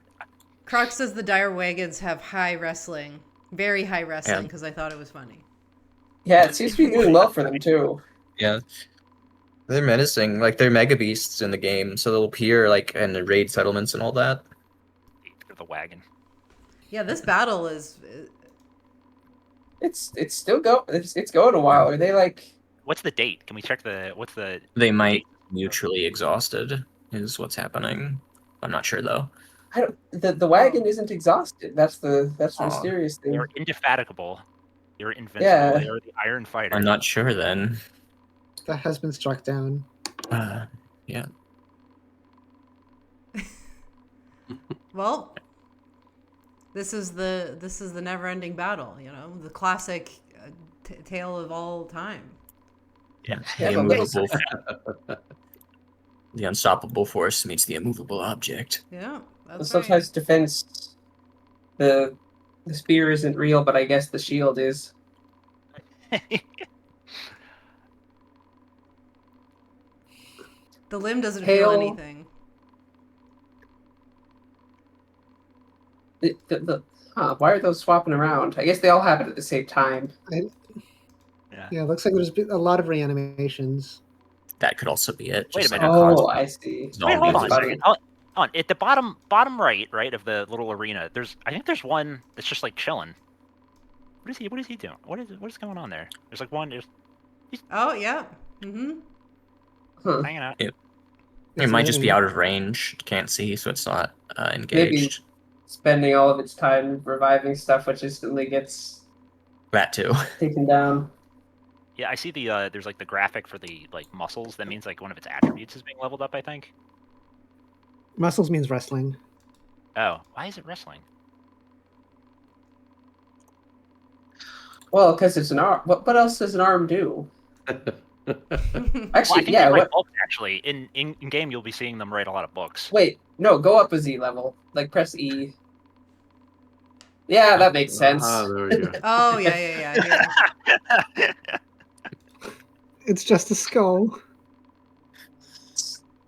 Croc says the dire wagons have high wrestling, very high wrestling, because I thought it was funny.
Yeah, it seems to be doing well for them too.
yeah, they're menacing. Like they're mega beasts in the game, so they'll appear like in the raid settlements and all that.
The wagon.
Yeah, this battle is.
It's still it's going a while. Are they like?
What's the date? Can we check what's the?
They might mutually exhausted is what's happening. I'm not sure though.
I don't. The wagon isn't exhausted. That's the mysterious thing.
They're indefatigable. They're invincible.
Yeah.
They are the Iron Fighter.
I'm not sure then.
That has been struck down.
Yeah.
Well, this is the never-ending battle. The classic tale of all time.
Yeah.
The immovable, the unstoppable force meets the immovable object.
Yeah, that's
Sometimes
right.
defense, the spear isn't real, but I guess the shield is.
The limb doesn't
Hail.
feel anything.
Why are those swapping around? I guess they all happen at the same time.
Yeah, it looks like there's been a lot of reanimations.
That could also be it.
Wait a
just
minute.
like
Oh, I see.
Wait, hold on a
That's
second. Hold on. At the bottom right of the little arena, I think there's one that's just like chilling. What is he doing? What is going on there? There's like one just
Oh yeah. Mm-hmm.
Huh.
hanging out.
It might just be out of range. Can't see, so it's not engaged.
Spending all of its time reviving stuff, which instantly gets
That too.
taken down.
Yeah, I see there's like the graphic for the like muscles. That means like one of its attributes is being leveled up, I think.
Muscles means wrestling.
Oh, why is it wrestling?
Well, because it's an arm. What else does an arm do?
Well, I
Actually,
think
yeah.
they write
What?
books, actually. In game, you'll be seeing them write a lot of books.
Wait, no. Go up a Z level. Like press E. Yeah, that makes sense.
There we go.
Oh yeah.
It's just a skull.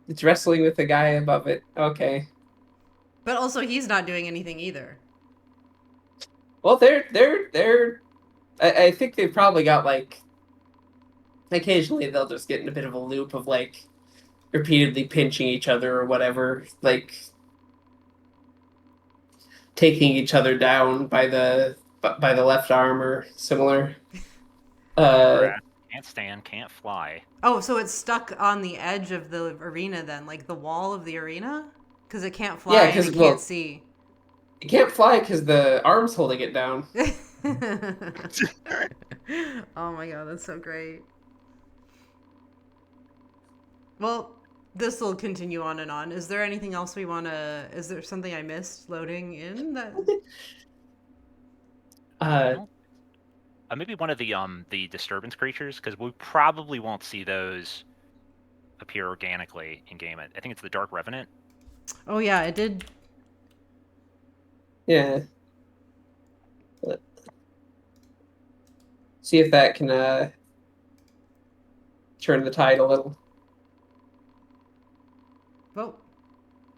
It's wrestling with the guy above it. Okay.
But also, he's not doing anything either.
Well, they're. I think they've probably got like. Occasionally, they'll just get in a bit of a loop of like, repeatedly pinching each other or whatever, like. Taking each other down by the left arm or similar.
Can't stand, can't fly.
Oh, so it's stuck on the edge of the arena then, like the wall of the arena, because it can't fly
Yeah,
and
'cause,
it
well,
can't see.
It can't fly because the arm's holding it down.
Oh my god, that's so great. Well, this will continue on and on. Is there anything else we want to... Is there something I missed loading in? That...
Maybe one of the disturbance creatures, because we probably won't see those appear organically in game. I think it's the Dark Revenant.
Oh yeah, it did.
Yeah. See if that can turn the tide a little.
Oh.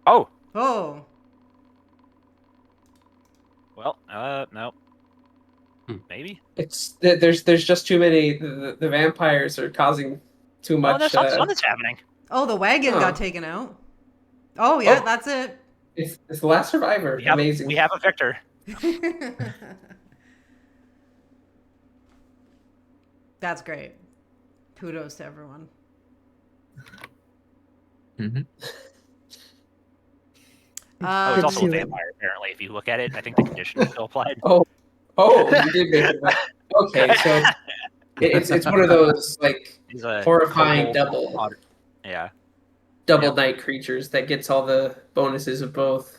Oh.
Oh.
Well, no. Maybe.
It's there's just too many. The vampires are causing too much.
Oh, no, something's happening.
Oh, the wagon got taken out. Oh yeah, that's it.
It's the last survivor. Amazing.
We have a victor.
That's great. Kudos to everyone.
Mm-hmm.
It's also a vampire, apparently. If you look at it, I think the condition is still applied.
Oh, you did make it. Okay, so it's one of those like horrifying double night creatures that gets all the bonuses of both.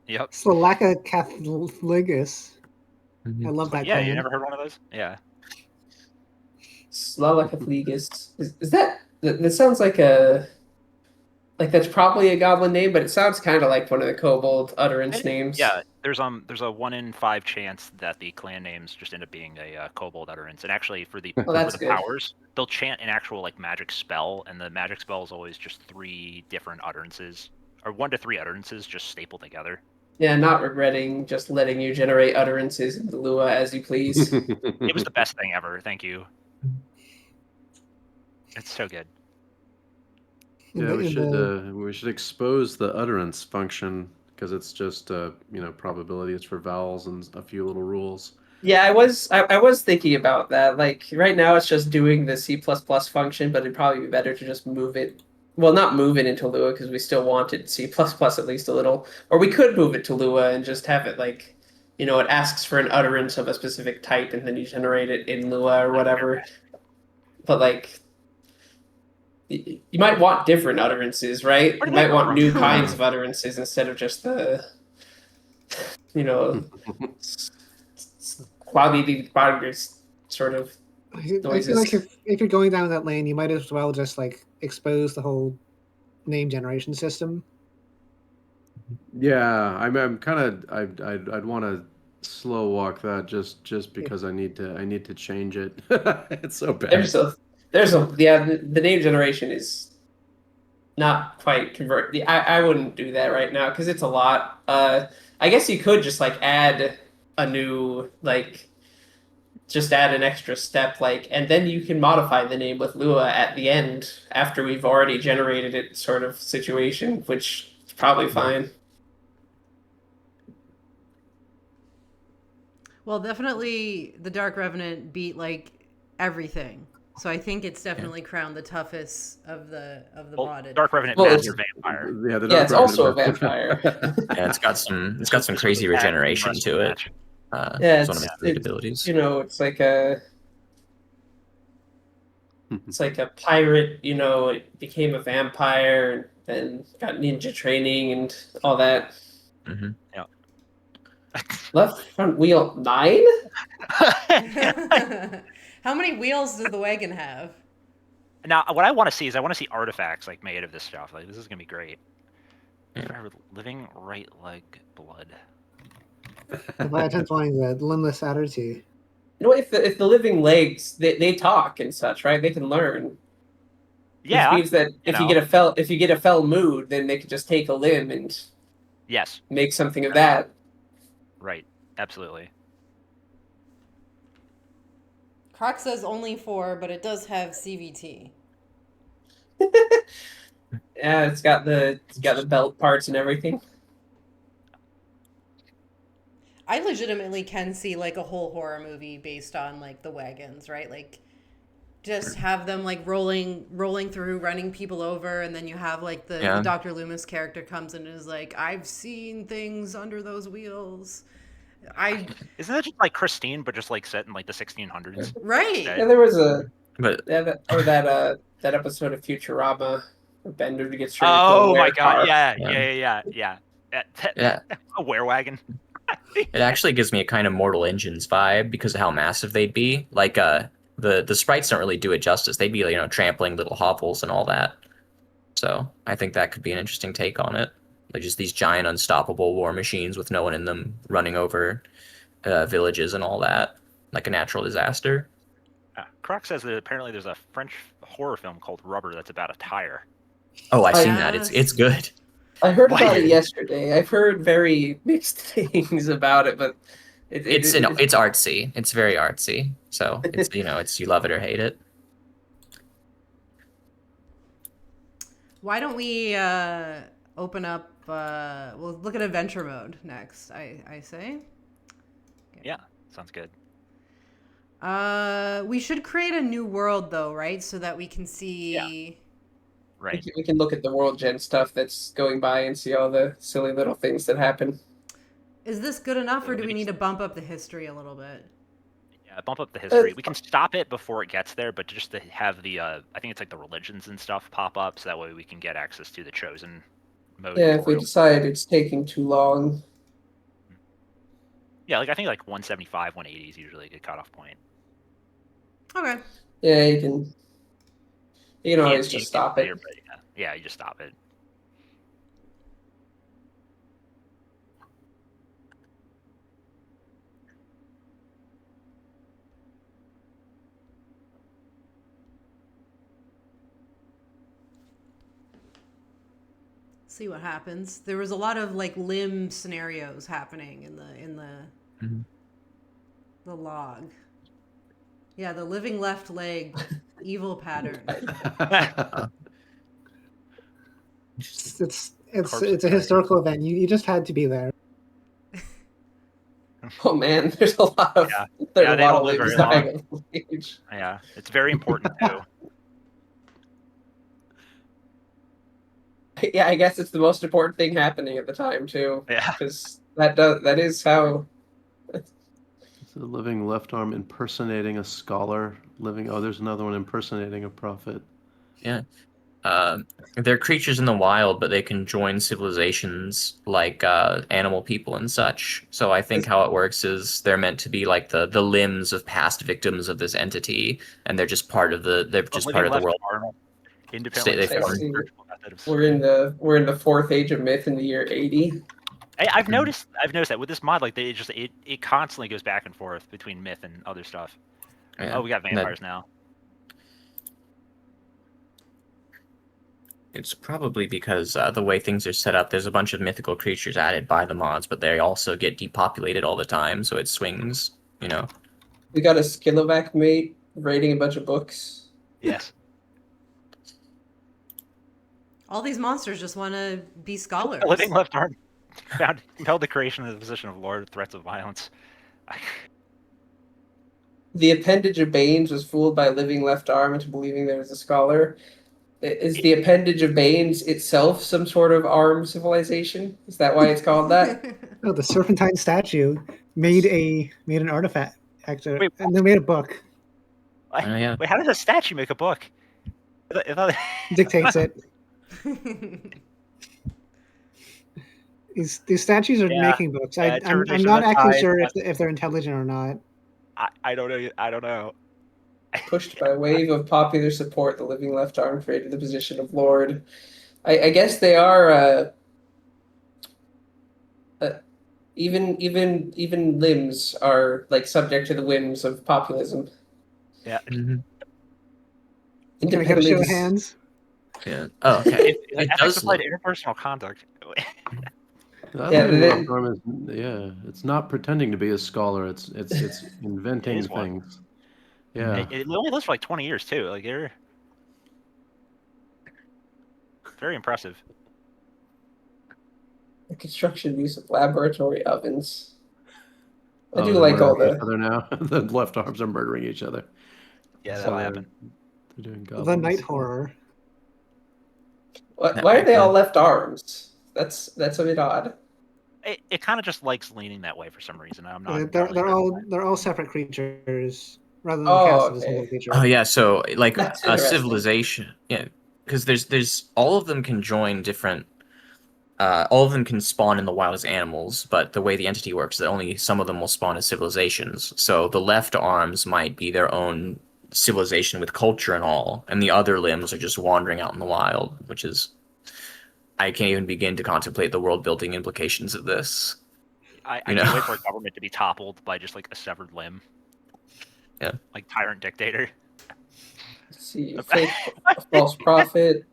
Yep.
Slacacathlgus.
Mm-hmm.
I love that.
Yeah,
clan.
you never heard one of those? Yeah.
Slacacathlgus. Is that sounds like a Like that's probably a goblin name, but it sounds kind of like one of the kobold utterance names.
Yeah, there's a 1 in 5 chance that the clan names just end up being a kobold utterance. And actually, for the
that's good.
powers, they'll chant an actual like magic spell, and the magic spell is always just 3 different utterances, or 1 to 3 utterances just stapled together.
Yeah, not regretting just letting you generate utterances in the Lua as you please.
It was the best thing ever. Thank you. It's so good.
Yeah, we should expose the utterance function because it's just probability. It's for vowels and a few little rules.
Yeah, I was thinking about that. Like right now, it's just doing the C++ function, but it'd probably be better to just move it. Well, not move it into Lua because we still wanted C++ at least a little, or we could move it to Lua and just have it like, it asks for an utterance of a specific type, and then you generate it in Lua or whatever. But like, you might want different utterances, right? You might want new kinds of utterances instead of just the, sort of noises.
I feel like if you're going down that lane, you might as well just like expose the whole name generation system.
Yeah, I'm kind of I'd want to slow walk that just because I need to change it. It's so bad.
The name generation is not quite convert. I wouldn't do that right now because it's a lot. I guess you could just like add a new just add an extra step and then you can modify the name with Lua at the end after we've already generated it sort of situation, which is probably fine.
Well, definitely the Dark Revenant beat everything. So I think it's definitely crowned the toughest of the modded.
Dark Revenant Master Vampire.
Yeah, it's also a vampire.
Yeah, it's got some crazy regeneration to it.
Yeah,
it's one of its great abilities.
It's like a pirate. It became a vampire and got ninja training and all that.
Mm-hmm.
Yeah.
Left front wheel 9.
How many wheels does the wagon have?
Now, what I want to see is artifacts made of this stuff. This is gonna be great. Living right leg blood.
The Viaten's wanting the limbless attitude.
If the living legs they talk and such, right? They can learn.
Yeah.
Which means that if you get a fell mood, then they can just take a limb and make something of that.
Right. Absolutely.
Croc says only 4, but it does have CVT.
Yeah, it's got the belt parts and everything.
I legitimately can see a whole horror movie based on the wagons, right? Just have them rolling through, running people over, and then you have the Dr. Loomis character comes in and is I've seen things under those wheels.
Isn't that just Christine, but just set in the 1600s?
Right.
Yeah, there was that episode of Futurama where Bender gets turned into a
my god!
car.
Yeah. A werewagon.
It actually gives me a kind of Mortal Engines vibe because of how massive they'd be. The sprites don't really do it justice. They'd be trampling little hovels and all that. So I think that could be an interesting take on it. Just these giant unstoppable war machines with no one in them running over villages and all that, like a natural disaster.
Croc says that apparently there's a French horror film called Rubber that's about a tire.
Oh, I've seen that. It's good.
I heard about it yesterday. I've heard very mixed things about it, but
it's artsy. It's very artsy. So it's it's you love it or hate it.
Why don't we open up? We'll look at adventure mode next. I say.
Okay. Yeah, sounds good.
We should create a new world though, right? So that we can see.
Yeah. Right.
We can look at the world gen stuff that's going by and see all the silly little things that happen.
Is this good enough, or do we need to bump up the history a little bit?
Yeah, bump up the history. We can stop it before it gets there, but just to have the, I think it's the religions and stuff pop up, so that way we can get access to the chosen mode.
Yeah, if we decide it's taking too long.
Yeah, I think 175, 180 is usually a good cutoff point.
Okay.
Yeah, you can always just stop it.
Yeah, you just stop it.
See what happens. There was a lot of like limb scenarios happening in
Mhm.
the log. Yeah, the living left leg evil pattern.
It's
Corpse
a
attack.
historical event. You just had to be there.
Oh man, there's a lot of
Yeah.
there's
Yeah,
a
they
lot
don't
of
live
limbs
very long.
dying of old age.
Yeah, it's very important too.
Yeah, I guess it's the most important thing happening at the time too,
Yeah.
because that is how.
It's a living left arm impersonating a scholar. Oh, there's another one impersonating a prophet.
Yeah. They're creatures in the wild, but they can join civilizations like animal people and such. So I think how it works is they're meant to be like the limbs of past victims of this entity, and they're just part of the
Living left
world.
arm independently.
They
I
form.
see.
Methods.
We're in the fourth age of myth in the year 80.
I've noticed that with this mod, like it constantly goes back and forth between myth and other stuff.
Yeah,
Oh, we got vampires now.
It's probably because the way things are set up, there's a bunch of mythical creatures added by the mods, but they also get depopulated all the time, so it swings, you know.
We got a Skilevak mate writing a bunch of books.
Yes.
All these monsters just want to be scholars.
Living left arm held the creation of the position of Lord of Threats of Violence.
The appendage of Baines was fooled by a living left arm into believing there was a scholar. Is the appendage of Baines itself some sort of arm civilization? Is that why it's called that?
Oh, the serpentine statue made an artifact, actually,
Wait,
and they made a book.
Yeah.
Wait, how does a statue make a book? I thought-
Dictates it. These statues are
Yeah.
making books.
Yeah,
I'm
interpretation
not
of the
actually
tide,
sure
but-
if they're intelligent or not.
I don't know. I don't know.
Pushed by a wave of popular support, the living left arm created the position of Lord. I guess they are even limbs are like subject to the whims of populism.
Yeah.
Mhm.
Can I get a show of
Independently
hands?
Yeah. Oh, okay. It
Ethics
does
apply
look.
to interpersonal conduct.
The
Yeah,
living
they-
left arm is, it's not pretending to be a scholar. It's inventing
It is one.
things. Yeah.
It only lives for like 20 years too. Like they're very impressive.
The construction use of laboratory ovens. I
Oh,
do
they're
like all
murdering each
the
other now. The left arms are murdering each other.
Yeah,
So
that'll
they're-
happen.
They're doing
The
goblins.
night horror.
why are they all left arms? That's a bit odd.
It kind of just likes leaning that way for some reason. I'm not.
They're
entirely sure.
they're all separate creatures rather than
Oh,
cast as a
okay.
single creature.
Oh yeah, so like
That's
a
interesting.
civilization, yeah, because there's all of them can join different. All of them can spawn in the wild as animals, but the way the entity works, that only some of them will spawn as civilizations. So the left arms might be their own civilization with culture and all, and the other limbs are just wandering out in the wild, which is I can't even begin to contemplate the world building implications of this.
I
You
can't
know.
wait for a government to be toppled by just like a severed limb.
Yeah.
Like tyrant dictator.
Let's see, fake false prophet.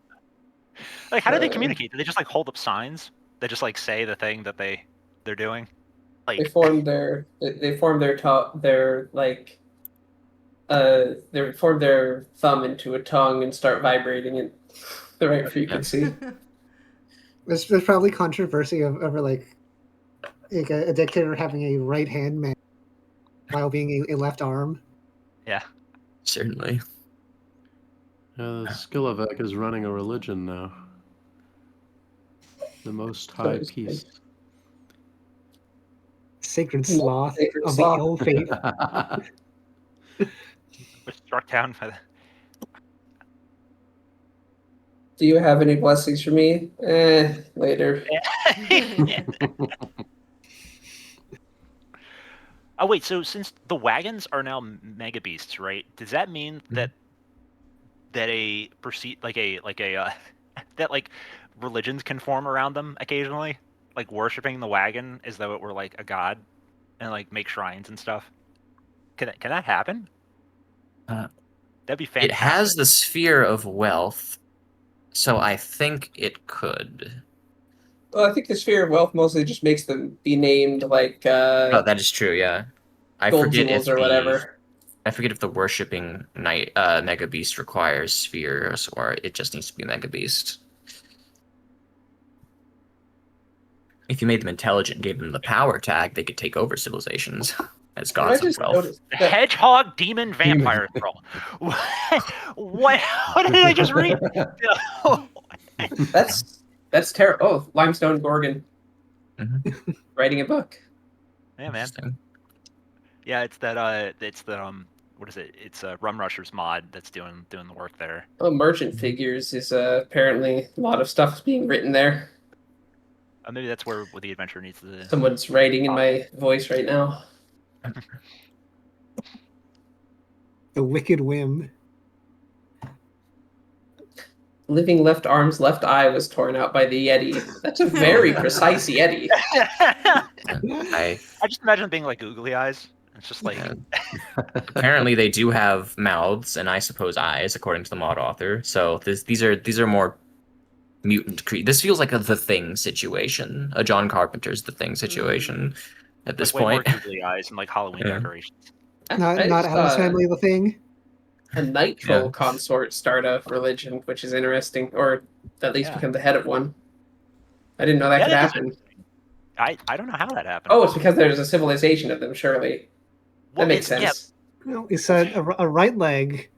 Like how do they communicate? Do they just like hold up signs that just like say the thing that they're doing?
They
Like
form their thumb into a tongue and start vibrating it the right frequency.
There's probably controversy over like a dictator having a right hand man while being a left arm.
yeah.
Certainly.
The Skilevak is running a religion now. The Most High
Nice.
Peace.
Sacred sloth
Sacred
of
sloth.
the ill fate.
Was struck down by the
Do you have any blessings for me? Later.
Oh wait, so since the wagons are now mega beasts, right? Does that mean that a that like religions can form around them occasionally, like worshiping the wagon as though it were like a god, and like make shrines and stuff? Can that happen? That'd be fantastic.
It has the sphere of wealth, so I think it could.
Well, I think the sphere of wealth mostly just makes them be named like
Oh, that is true. Yeah, I
gold
forget
jewels
if
or whatever.
I forget if the worshipping knight Mega Beast requires spheres or it just needs to be Mega Beast. If you made them intelligent and gave them the power tag, they could take over civilizations as
I
gods
just
of wealth.
noticed
The
that
hedgehog demon vampire troll. What did I just read?
that's terrible. Oh, limestone gorgon
Mhm.
writing a book.
Yeah, man.
Interesting.
Yeah, it's the what is it? It's a Rum Rushers mod that's doing the work there.
Oh, merchant figures is apparently a lot of stuff being written there.
Maybe that's where the adventure needs to.
Someone's writing in my voice right now.
The wicked whim.
Living left arm's left eye was torn out by the Yeti. That's a very precise Yeti.
I
I just imagine being like googly eyes. It's just like
Yeah. Apparently they do have mouths and I suppose eyes, according to the mod author. So these are more mutant This feels like a The Thing situation, a John Carpenter's The Thing situation at this
way more
point.
googly eyes and like Halloween
Yeah.
decorations.
Not
I just
Adam's
saw
family the thing.
a night troll
Yeah.
consort start a religion, which is interesting, or at least
Yeah.
become the head of one. I didn't know that could
that is
happen.
I don't know how that happened.
Oh, it's because there's a civilization of them, surely.
Well,
That makes
yeah,
sense.
No, he said a right leg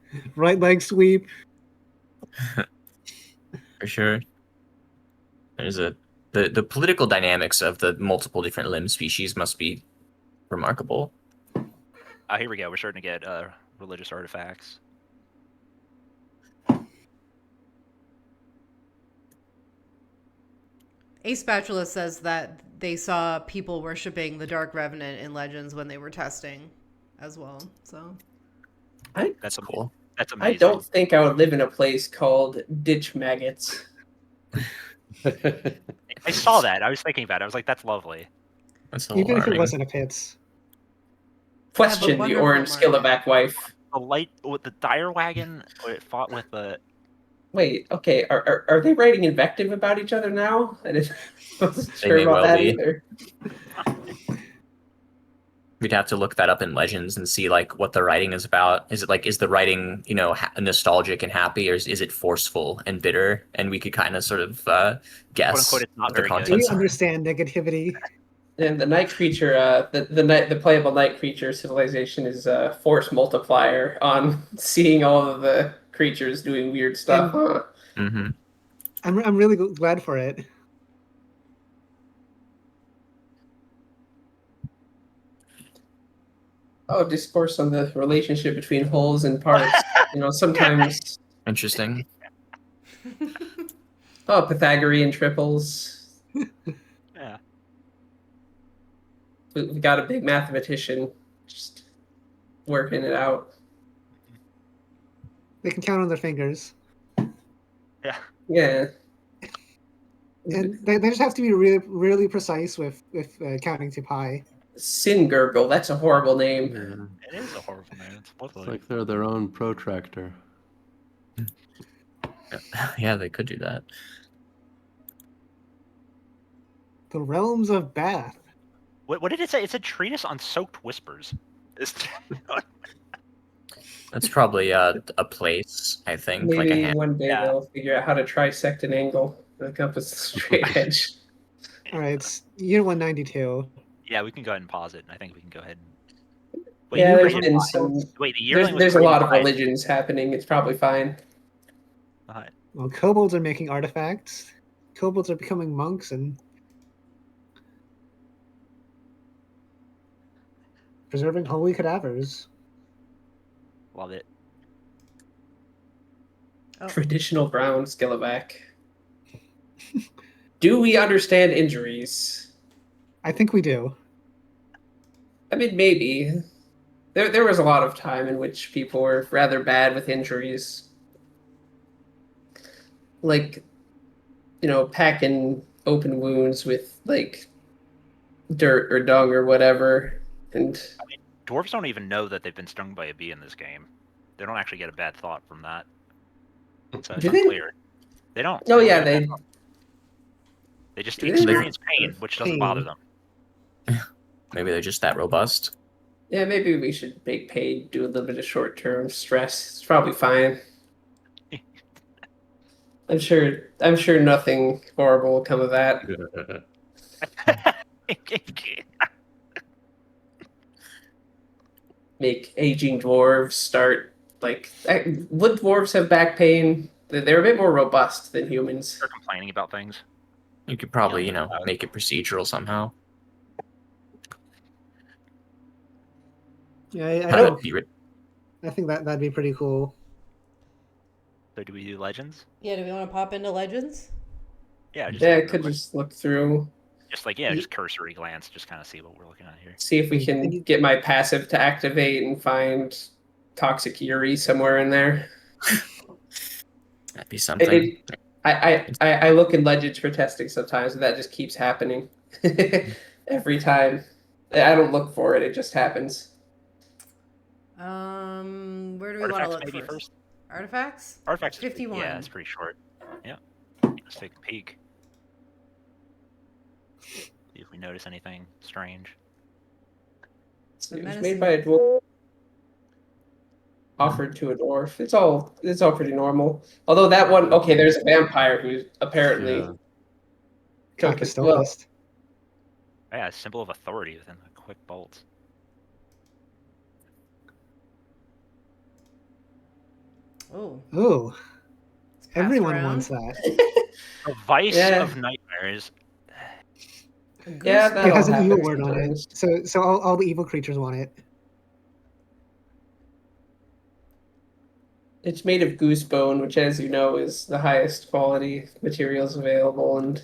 sweep.
For sure. There's the political dynamics of the multiple different limb species must be remarkable.
Here we go. We're starting to get religious artifacts.
A Spatula says that they saw people worshiping the Dark Revenant in Legends when they were testing as well. So
That's
Cool.
That's
I
amazing.
don't think I would live in a place called Ditch Maggots.
I saw that. I was thinking about it. I was like, that's lovely.
That's
Even if it
alarming.
wasn't a pits.
Question the
wonderful
orange
market.
Skilevak wife.
The light with the dire wagon. It fought with the.
Wait, okay, are they writing invective about each other now? I wasn't
They
sure
may
about
well
that
be.
either.
We'd have to look that up in Legends and see like what the writing is about. Is the writing nostalgic and happy, or is it forceful and bitter? And we could kind of sort of guess
Quote, unquote, it's not
what the
very good.
Do we
contents are.
understand negativity?
And the night creature, the playable night creature civilization is a force multiplier on seeing all of the creatures doing weird stuff.
Mm-hmm.
I'm really glad for it.
Oh, discourse on the relationship between wholes and parts. Sometimes.
Interesting.
Oh, Pythagorean triples.
Yeah.
We got a big mathematician just working it out.
They can count on their fingers.
Yeah.
Yeah.
And they just have to be really, really precise with counting to pi.
Sin Gurgle, that's a horrible name.
Yeah.
It is a horrible name. It's
It's
lovely.
like they're their own protractor.
Yeah, they could do that.
The realms of Bath.
What did it say? It's a treatise on soaked whispers.
That's probably a place, I think, like a
Maybe
hand.
one day
Yeah.
they'll figure out how to trisect an angle to encompass the straight edge.
All right, it's year 192.
Yeah, we can go ahead and pause it. I think we can go ahead and.
Yeah, there's
yearling
been
was-
some.
Wait, the yearling
There's
was
a lot of
45.
religions happening. It's probably fine.
Well, kobolds are making artifacts. Kobolds are becoming monks and preserving holy cadavers.
Love it.
Oh.
Traditional brown Skilevak. Do we understand injuries?
I think we do.
I mean, maybe. There was a lot of time in which people were rather bad with injuries. Like, packing open wounds with, like, dirt or dung or whatever. And
Dwarves don't even know that they've been stung by a bee in this game. They don't actually get a bad thought from that. So it's
Do they?
unclear. They don't.
oh
They
yeah,
don't get a bad thought. They just
Yeah.
experience pain, which doesn't bother
Pain.
them.
Maybe they're just that robust.
Yeah, maybe we should make pain do a little bit of short-term stress. It's probably fine. I'm sure nothing horrible will come of that. Make aging dwarves start like would dwarves have back pain? They're a bit more robust than humans.
They're complaining about things.
You could probably, make it procedural somehow.
Yeah,
Have it be
I think that'd be pretty cool.
So do we do legends?
Yeah, do we want to pop into Legends?
Yeah, just
Yeah, I
real
could
quick.
just look through,
just cursory glance, just kind of see what we're looking at here.
see if we can get my passive to activate and find toxic Yuri somewhere in there.
That'd be something.
I look in legends for testing sometimes, and that just keeps happening every time. I don't look for it; it just happens.
Where do we want to
Artifacts
look
maybe
first? Artifacts?
Artifacts.
51.
Yeah, it's pretty short. Yeah. Let's take a peek. See if we notice anything strange.
It was made by a dwarf, offered to a dwarf. It's all pretty normal. Although that one, okay, there's a vampire who apparently
Yeah.
took it. Well,
Kakistopist.
Yeah, a symbol of authority within the quick bolts.
Oh,
Ooh,
it's passed
everyone
around.
wants that.
A vice
Yeah.
of nightmares.
A
Yeah,
goose-
that-
It has an
all
evil
happens
word on it,
sometimes.
so all the evil creatures want it.
It's made of goose bone, which, as you know, is the highest quality materials available. And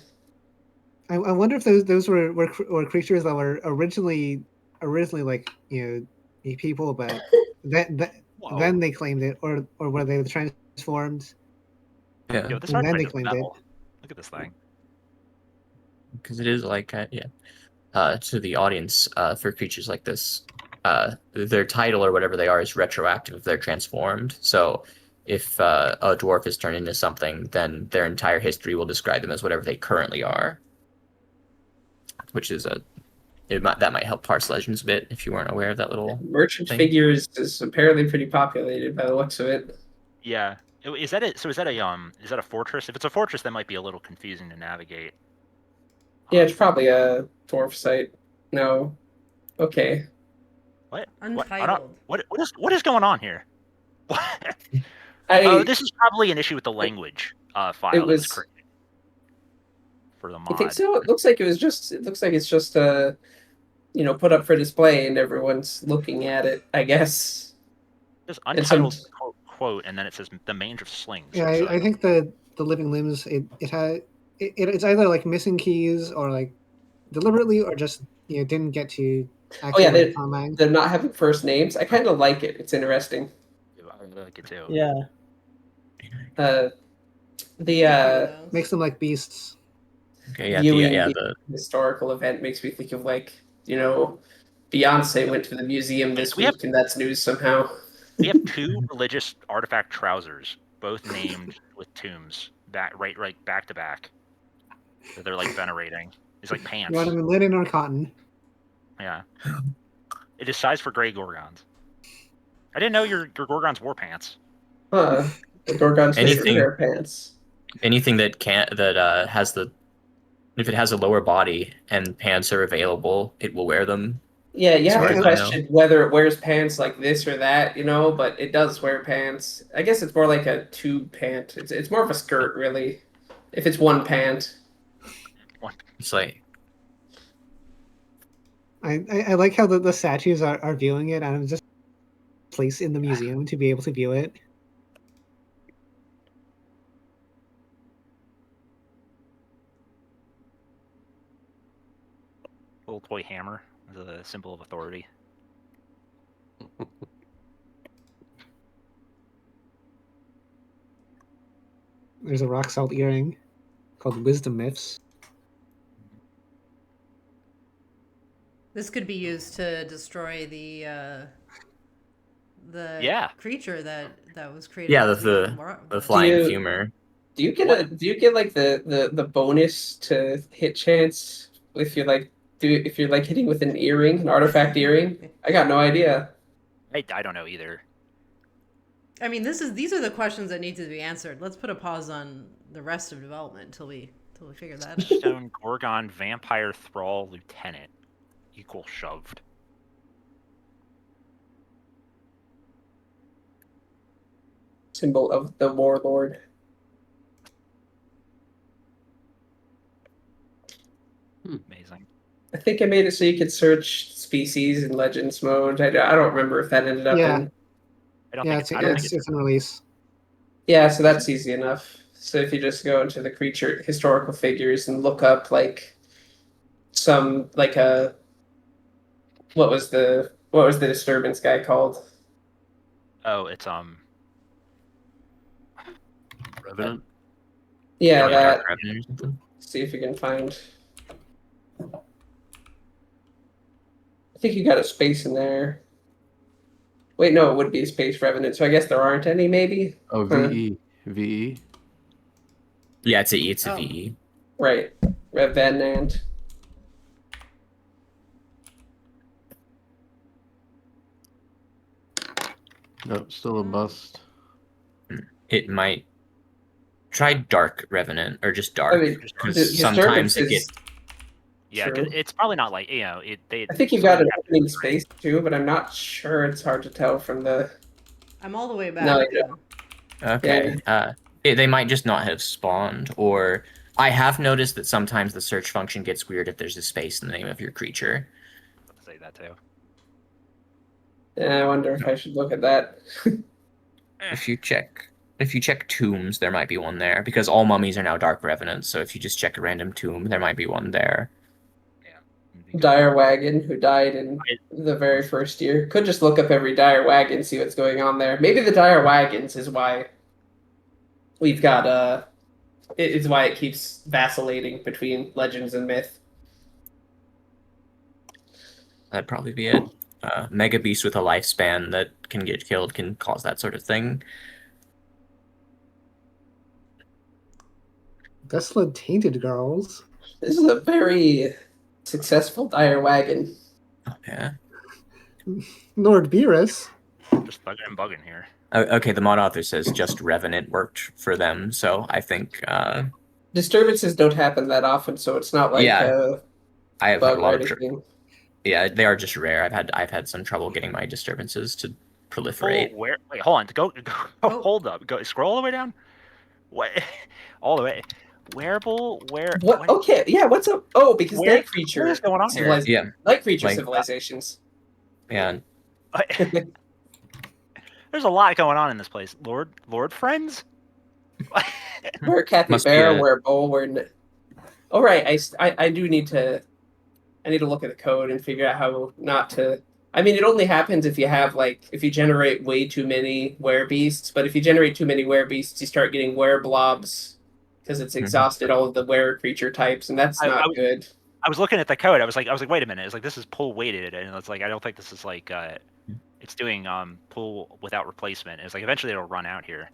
I wonder if those were creatures that were originally like people, but
Whoa.
then they claimed it, or were they transformed?
Yeah,
Yo, this
And then
artifact
they
is
claimed
metal. Look at this thing.
because it is like, to the audience, for creatures like this, their title or whatever they are is retroactive if they're transformed. So if a dwarf is turned into something, then their entire history will describe them as whatever they currently are. Which is that might help parse legends a bit if you weren't aware of that little
merchant
thing.
figures is apparently pretty populated by the looks of it.
Yeah. Is that it? So is that a fortress? If it's a fortress, that might be a little confusing to navigate.
Yeah, it's probably a dwarf site. No. Okay.
What?
Untitled.
What is going on here? Oh, this is probably an issue with the language file
It
that was
was-
created for the
I
mod.
think so. It looks like it's just put up for display and everyone's looking at it, I guess.
There's
and
untitled
some-
quote, and then it says the mange of slings.
Yeah,
So
I think the living limbs it's either like missing keys or like deliberately or just didn't get to
Oh yeah,
activate combine.
they're not having first names. I kind of like it. It's interesting.
I really like it too.
Yeah.
Makes them like beasts.
Okay, yeah,
viewing
the
historical event makes me think of Beyonce went to the museum this
We have-
week, and that's news somehow.
We have two religious artifact trousers, both named with tombs, back to back. That they're like venerating. It's like pants.
You want them in linen or cotton?
Yeah. It is sized for gray gorgons. I didn't know your gorgons wore pants.
The Gorgon's favorite
Anything-
pair of pants.
anything that has if it has a lower body and pants are available, it will wear them.
Yeah, you have
Sorry,
to
I
question whether it wears pants like this or that, but it does wear pants. I guess it's more like a tube pant. It's more of a skirt, really, if it's one pant.
It's like
I like how the statues are viewing it, and I'm just placed in the museum to be able to view it.
Little toy hammer is a symbol of authority.
There's a rock salt earring called Wisdom Myths.
This could be used to destroy the
Yeah.
creature that was created.
Yeah,
by
the
Mor-
flying
Do you-
fumor.
Do you get like the bonus to hit chance if you're like hitting with an earring, an artifact earring? I got no idea.
I don't know either.
I mean, these are the questions that need to be answered. Let's put a pause on the rest of development until we figure that out.
Stone Gorgon Vampire Thrall Lieutenant equal shoved.
Symbol of the warlord.
Amazing.
I think I made it so you could search species in Legends mode. I don't remember if that ended up
Yeah.
in.
I don't
Yeah,
think
it's in release.
Yeah, so that's easy enough. So if you just go into the creature historical figures and look up like some like a what was the disturbance guy called?
Oh, it's
Revenant.
Yeah,
Dark
that.
Revenant or something?
See if you can find. I think you got a space in there. Wait, no, it would be a space revenant. So I guess there aren't any, maybe.
Oh, VE. VE.
Yeah, it's a
Oh.
VE.
Right, revenant.
Nope, still a bust.
It might try Dark Revenant or just Dark,
I mean,
because sometimes it
disturbances-
gets.
yeah, 'cause
True.
it's probably not like they.
I think you've got an opening space too, but I'm not sure. It's hard to tell from the.
I'm all the way back.
No,
Okay. They might just not have spawned, or I have noticed that sometimes the search function gets weird if there's a space in the name of your creature.
I'll say that too.
Yeah, I wonder if I should look at that.
If you check tombs, there might be one there, because all mummies are now Dark Revenants. So if you just check a random tomb, there might be one there.
Dire Wagon, who died in the very first year. Could just look up every Dire Wagon, see what's going on there. Maybe the Dire Wagons is why we've got it's why it keeps vacillating between legends and myth.
That'd probably be it. Mega beast with a lifespan that can get killed can cause that sort of thing.
Desolate Tainted Girls.
This is a very successful Dire Wagon.
Oh, yeah.
Lord Beerus.
Just thugging and bugging here.
Okay, the mod author says just Revenant worked for them, so I think
Disturbances don't happen that often, so it's not like
Yeah. I have had
bug
a
or
lot of
anything.
yeah, they are just rare. I've had some trouble getting my disturbances to proliferate.
Oh, where? Wait, hold on. Go.
Oh.
Hold up. Go. Scroll all the way down. What? All the way. Wearable. Where?
What? Okay, yeah. What's up? Oh, because
Where-
night creature.
what is going on here?
Yeah,
Night creature
Like-
civilizations.
yeah.
There's a lot going on in this place. Lord friends.
Where
Must be
capybara,
a-
where bull, where. Oh right, I do need to. I need to look at the code and figure out how not to. I mean, it only happens if you have if you generate way too many werebeasts. But if you generate too many werebeasts, you start getting wereblobs because it's exhausted all of the were creature types, and that's not good.
I was looking at the code. I was like, wait a minute. It's like this is pull weighted, and it's like I don't think this is like it's doing pull without replacement. It's like eventually it'll run out here.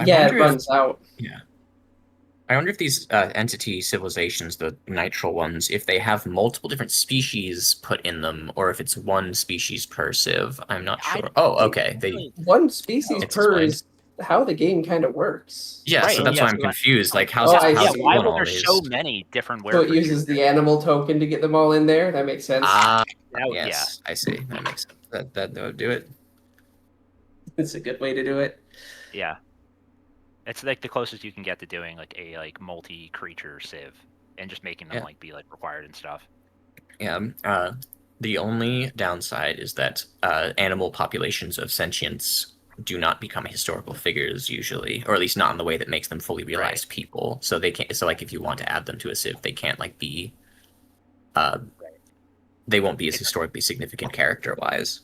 I
Yeah, it
wonder if-
runs out.
Yeah. I wonder if these entity civilizations, the nitral ones, if they have multiple different species put in them, or if it's one species per civ. I'm not
I
sure. Oh, okay.
One species
It's
per
explained.
is how the game kind of works.
Yeah,
Right,
so that's
yeah,
why I'm
so
confused. Like, how's
Oh,
it
I
how's
see.
it
Why
doing
were
all
there
these?
so many different
So it
werecreatures?
uses the animal token to get them all in there. That makes sense.
Ah,
Oh,
yes, I see. That makes sense. That would do it.
It's a good way to do it.
Yeah. It's like the closest you can get to doing like a multi-creature civ and just making them
Yeah.
be required and stuff.
Yeah. The only downside is that animal populations of sentience do not become historical figures usually, or at least not in the way that makes them fully realized people. So they can't. So if you want to add them to a civ, they can't be. They won't be as historically significant character-wise.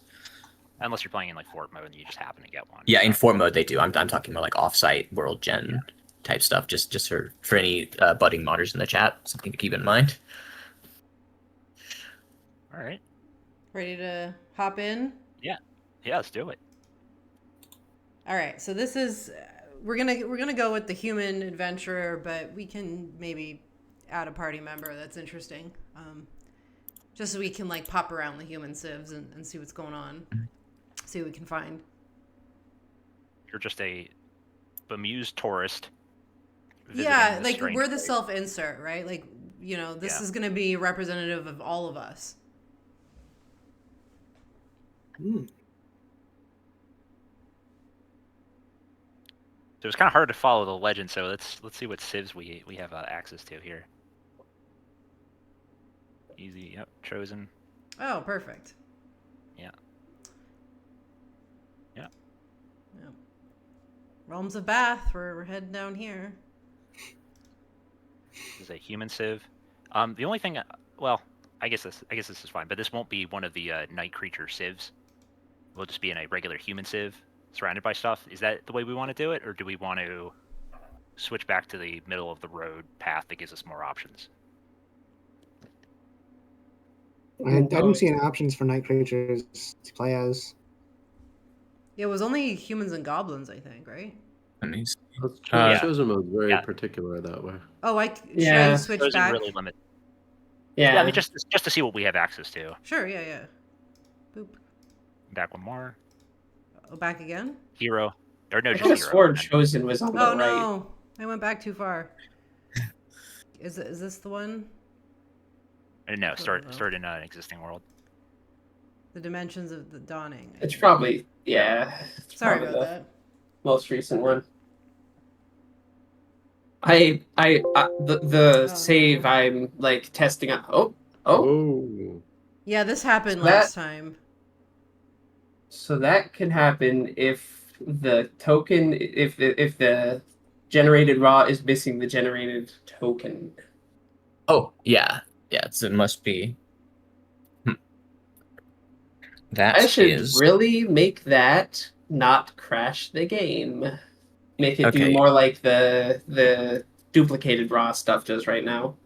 Unless you're playing in fort mode and you just happen to get one.
Yeah, in fort mode they do. I'm talking about off-site world gen type stuff. Just for any budding modders in the chat, something to keep in mind.
All right.
Ready to hop in?
Yeah, let's do it.
All right. So this is we're gonna go with the human adventurer, but we can maybe add a party member that's interesting. Just so we can like pop around the human civs and see what's going on, see what we can find.
You're just a bemused tourist.
Yeah,
visiting this
like
strange
we're the
place.
self-insert, right? Like, you know, this is gonna be representative of all of us.
Hmm.
So it's kind of hard to follow the legend. So let's see what civs we have access to here. Easy. Yep. Chosen.
Oh, perfect.
Yeah. Yeah.
Yep. Realms of Bath. We're heading down here.
This is a human civ. The only thing, well, I guess this is fine, but this won't be one of the night creature civs. We'll just be in a regular human civ, surrounded by stuff. Is that the way we want to do it, or do we want to switch back to the middle of the road path that gives us more options?
I didn't see any options for night creatures to play as.
Yeah, it was only humans and goblins, I think, right?
Yeah.
Chosen was very
Yeah.
particular that way.
Oh, should I
Yeah.
switch
Chosen
back?
really limit.
Yeah.
Yeah, I mean just to see what we have access to.
Sure. Yeah. Boop.
Back one more.
Oh, back again?
Hero. Or no,
I
just
could have
hero.
sworn Chosen was on the
Oh
right.
no, I went back too far. Is this the one?
No, start in an existing world.
The Dimensions of the Dawning. I
It's
think.
probably It's
Sorry
probably
about
the
that.
most recent one. The
Oh,
save
no.
I'm like testing out. Oh,
Oh.
Yeah, this happened
So that-
last time.
so that can happen if the token, if the generated raw is missing the generated token.
Oh, yeah. Yeah, it must be. That
I should
is-
really make that not crash the game. Make it do
Okay.
more like the duplicated raw stuff does right now.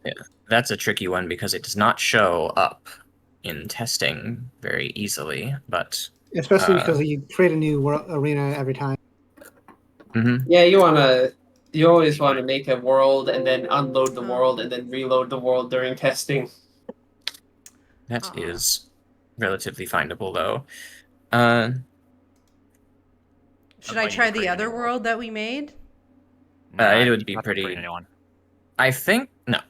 That's a tricky one because it does not show up in testing very easily, but
Especially because you create a new arena every time.
Yeah, you always want to make a world and then unload the world and then reload the world during testing.
that
Aw.
is relatively findable though.
Should
might
I
need to
try
create
the
a
other
new world.
world that we made?
It would be
I'll have to create
pretty-
a new one.
I think no.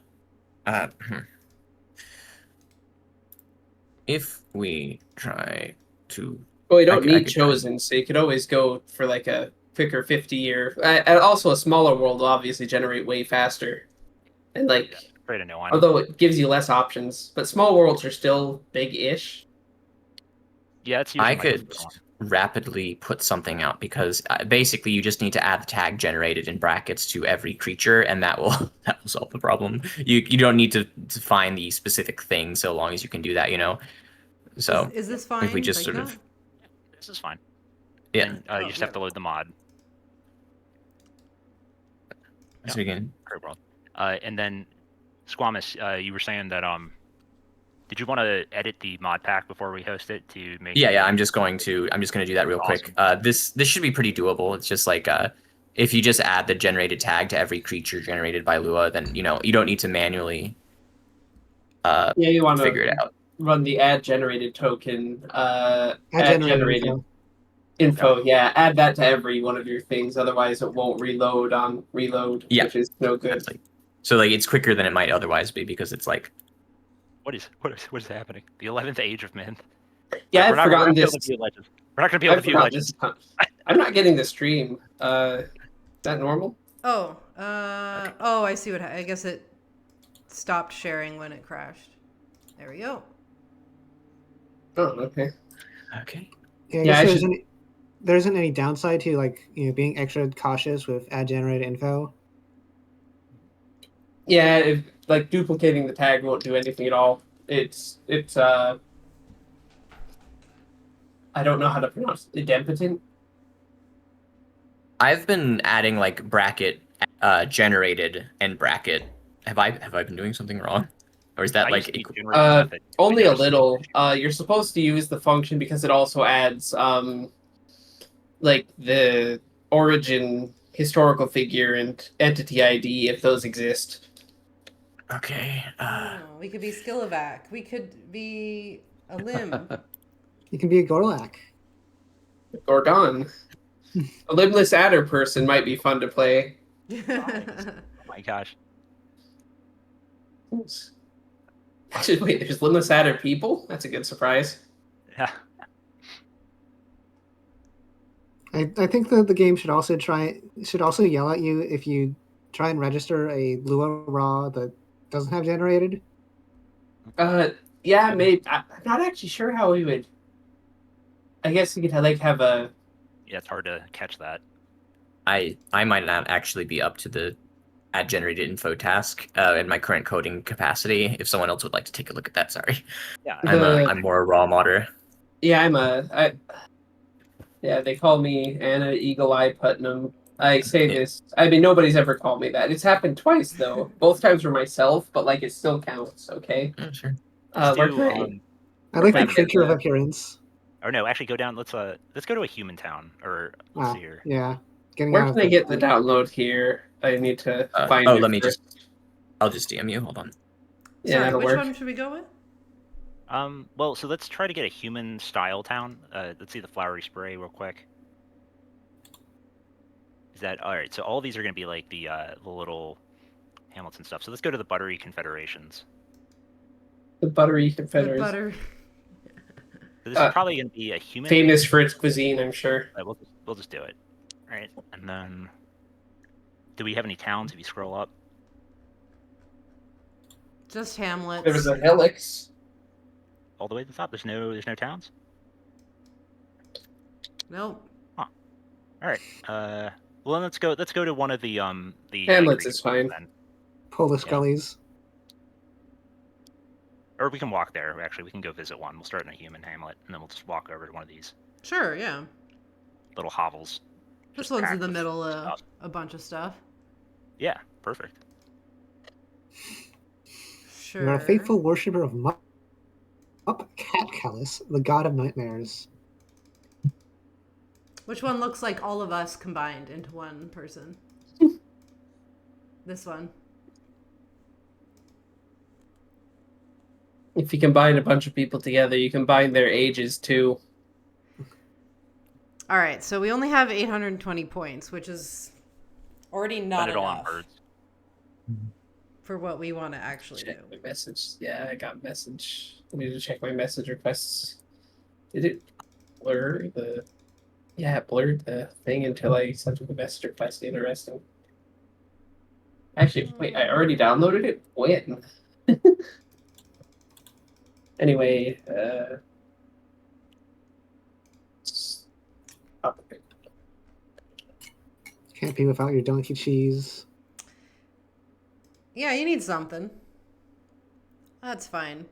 If we try to,
Well, you don't
I
need
could try.
chosen, so you could always go for like a quicker 50-year. And also, a smaller world will obviously generate way faster, and like
Create a new one.
although it gives you less options, but small worlds are still big-ish.
Yeah, it's usually
I
my
could
preferred one.
rapidly put something out because basically you just need to add the tag generated in brackets to every creature, and that will solve the problem. You don't need to find the specific thing so long as you can do that, you know. So
Is this fine?
if we just
like
sort
that?
of
This is fine.
yeah,
And, you just have to load the mod.
so we can.
Great world. And then, Squamous, you were saying that did you want to edit the mod pack before we host it to make?
Yeah. I'm just going to do that real quick. This should be pretty doable. It's just like if you just add the generated tag to every creature generated by Lua, then you don't need to manually
Yeah, you want
figure
to
it out.
run the add generated token. Add
generated
generated info. Yeah, add that to every one of your things. Otherwise, it won't reload on reload,
Yeah.
which is no good.
Exactly. So like it's quicker than it might otherwise be because it's like
What is happening? The 11th age of men.
Yeah,
We're
I've forgotten
we're
this.
not going to be able
I've
to view
forgotten
legends.
this. I'm not getting the stream. Is that normal?
Oh, I see what. I guess it stopped sharing when it crashed. There we go.
Oh, okay.
okay.
Yeah, I
Yeah,
guess
I should-
there isn't any downside to being extra cautious with add generated info.
Yeah, if like duplicating the tag won't do anything at all. It's I don't know how to pronounce it. Idempotent.
I've been adding like bracket generated and bracket. Have I been doing something wrong? Or is that
I
like
used to use generated method.
Only a
Windows.
little. You're supposed to use the function because it also adds like the origin historical figure and entity ID if those exist.
Okay.
Oh, we could be Skilevak. We could be a limb.
You can be a Gorlak.
Gorgon. A limbless adder person might be fun to play.
Oh my gosh.
Actually, wait, there's limbless adder people? That's a good surprise.
Yeah.
I think that the game should also yell at you if you try and register a Lua raw that doesn't have generated.
Yeah, maybe. I'm not actually sure how we would. I guess we could have a.
Yeah, it's hard to catch that.
I might not actually be up to the add generated info task in my current coding capacity. If someone else would like to take a look at that, sorry.
Yeah.
I'm more a raw modder.
Yeah, yeah, they call me Anna Eagle Eye Putnam. I say this. I mean, nobody's ever called me that. It's happened twice though. Both times for myself, but like it still counts. Okay.
Oh, sure.
Where
Do,
can I?
I like the
Like,
creature of appearance.
Or no, actually go down. Let's go to a human town. Or let's see here.
Yeah. Getting
Where
out
can
of
I get the download here? I need to find it.
Let me
first.
I'll just DM you. Hold on.
Yeah,
Sorry,
that'll
which
work.
one should we go with?
Well, so let's try to get a human style town. Let's see the flowery spray real quick. Is that all right? So all these are going to be like the little hamlets and stuff. So let's go to the buttery confederations.
The buttery
The
confederates.
butter.
So this is probably going to be a human.
Famous for its cuisine, I'm sure.
We'll just do it. All right, and then do we have any towns? If you scroll up,
Just hamlets.
There was a helix.
all the way to the top. There's no towns.
Nope.
All right. Well, then let's go to one of the
Hamlets
Greek
is fine.
then.
pull the scullies.
Or we can walk there. Actually, we can go visit one. We'll start in a human hamlet, and then we'll just walk over to one of these
Sure, yeah.
little hovels.
This
just
one's in
packed
the
with
middle of
stuff.
a bunch of stuff.
Yeah, perfect.
Sure.
You're a faithful worshipper of Cat Callus, the god of nightmares.
Which one looks like all of us combined into one person? This one.
If you combine a bunch of people together, you combine their ages too.
All right, so we only have 820 points, which is already not
Spend it all on
enough
birds.
for what we want to actually do.
Check my message. Yeah, I got message. I need to check my message requests. Did it blur the? Yeah, it blurred the thing until I sent the message request. Interesting. Actually, wait, I already downloaded it. When? Anyway,
Can't be without your donkey cheese.
Yeah, you need something. That's fine.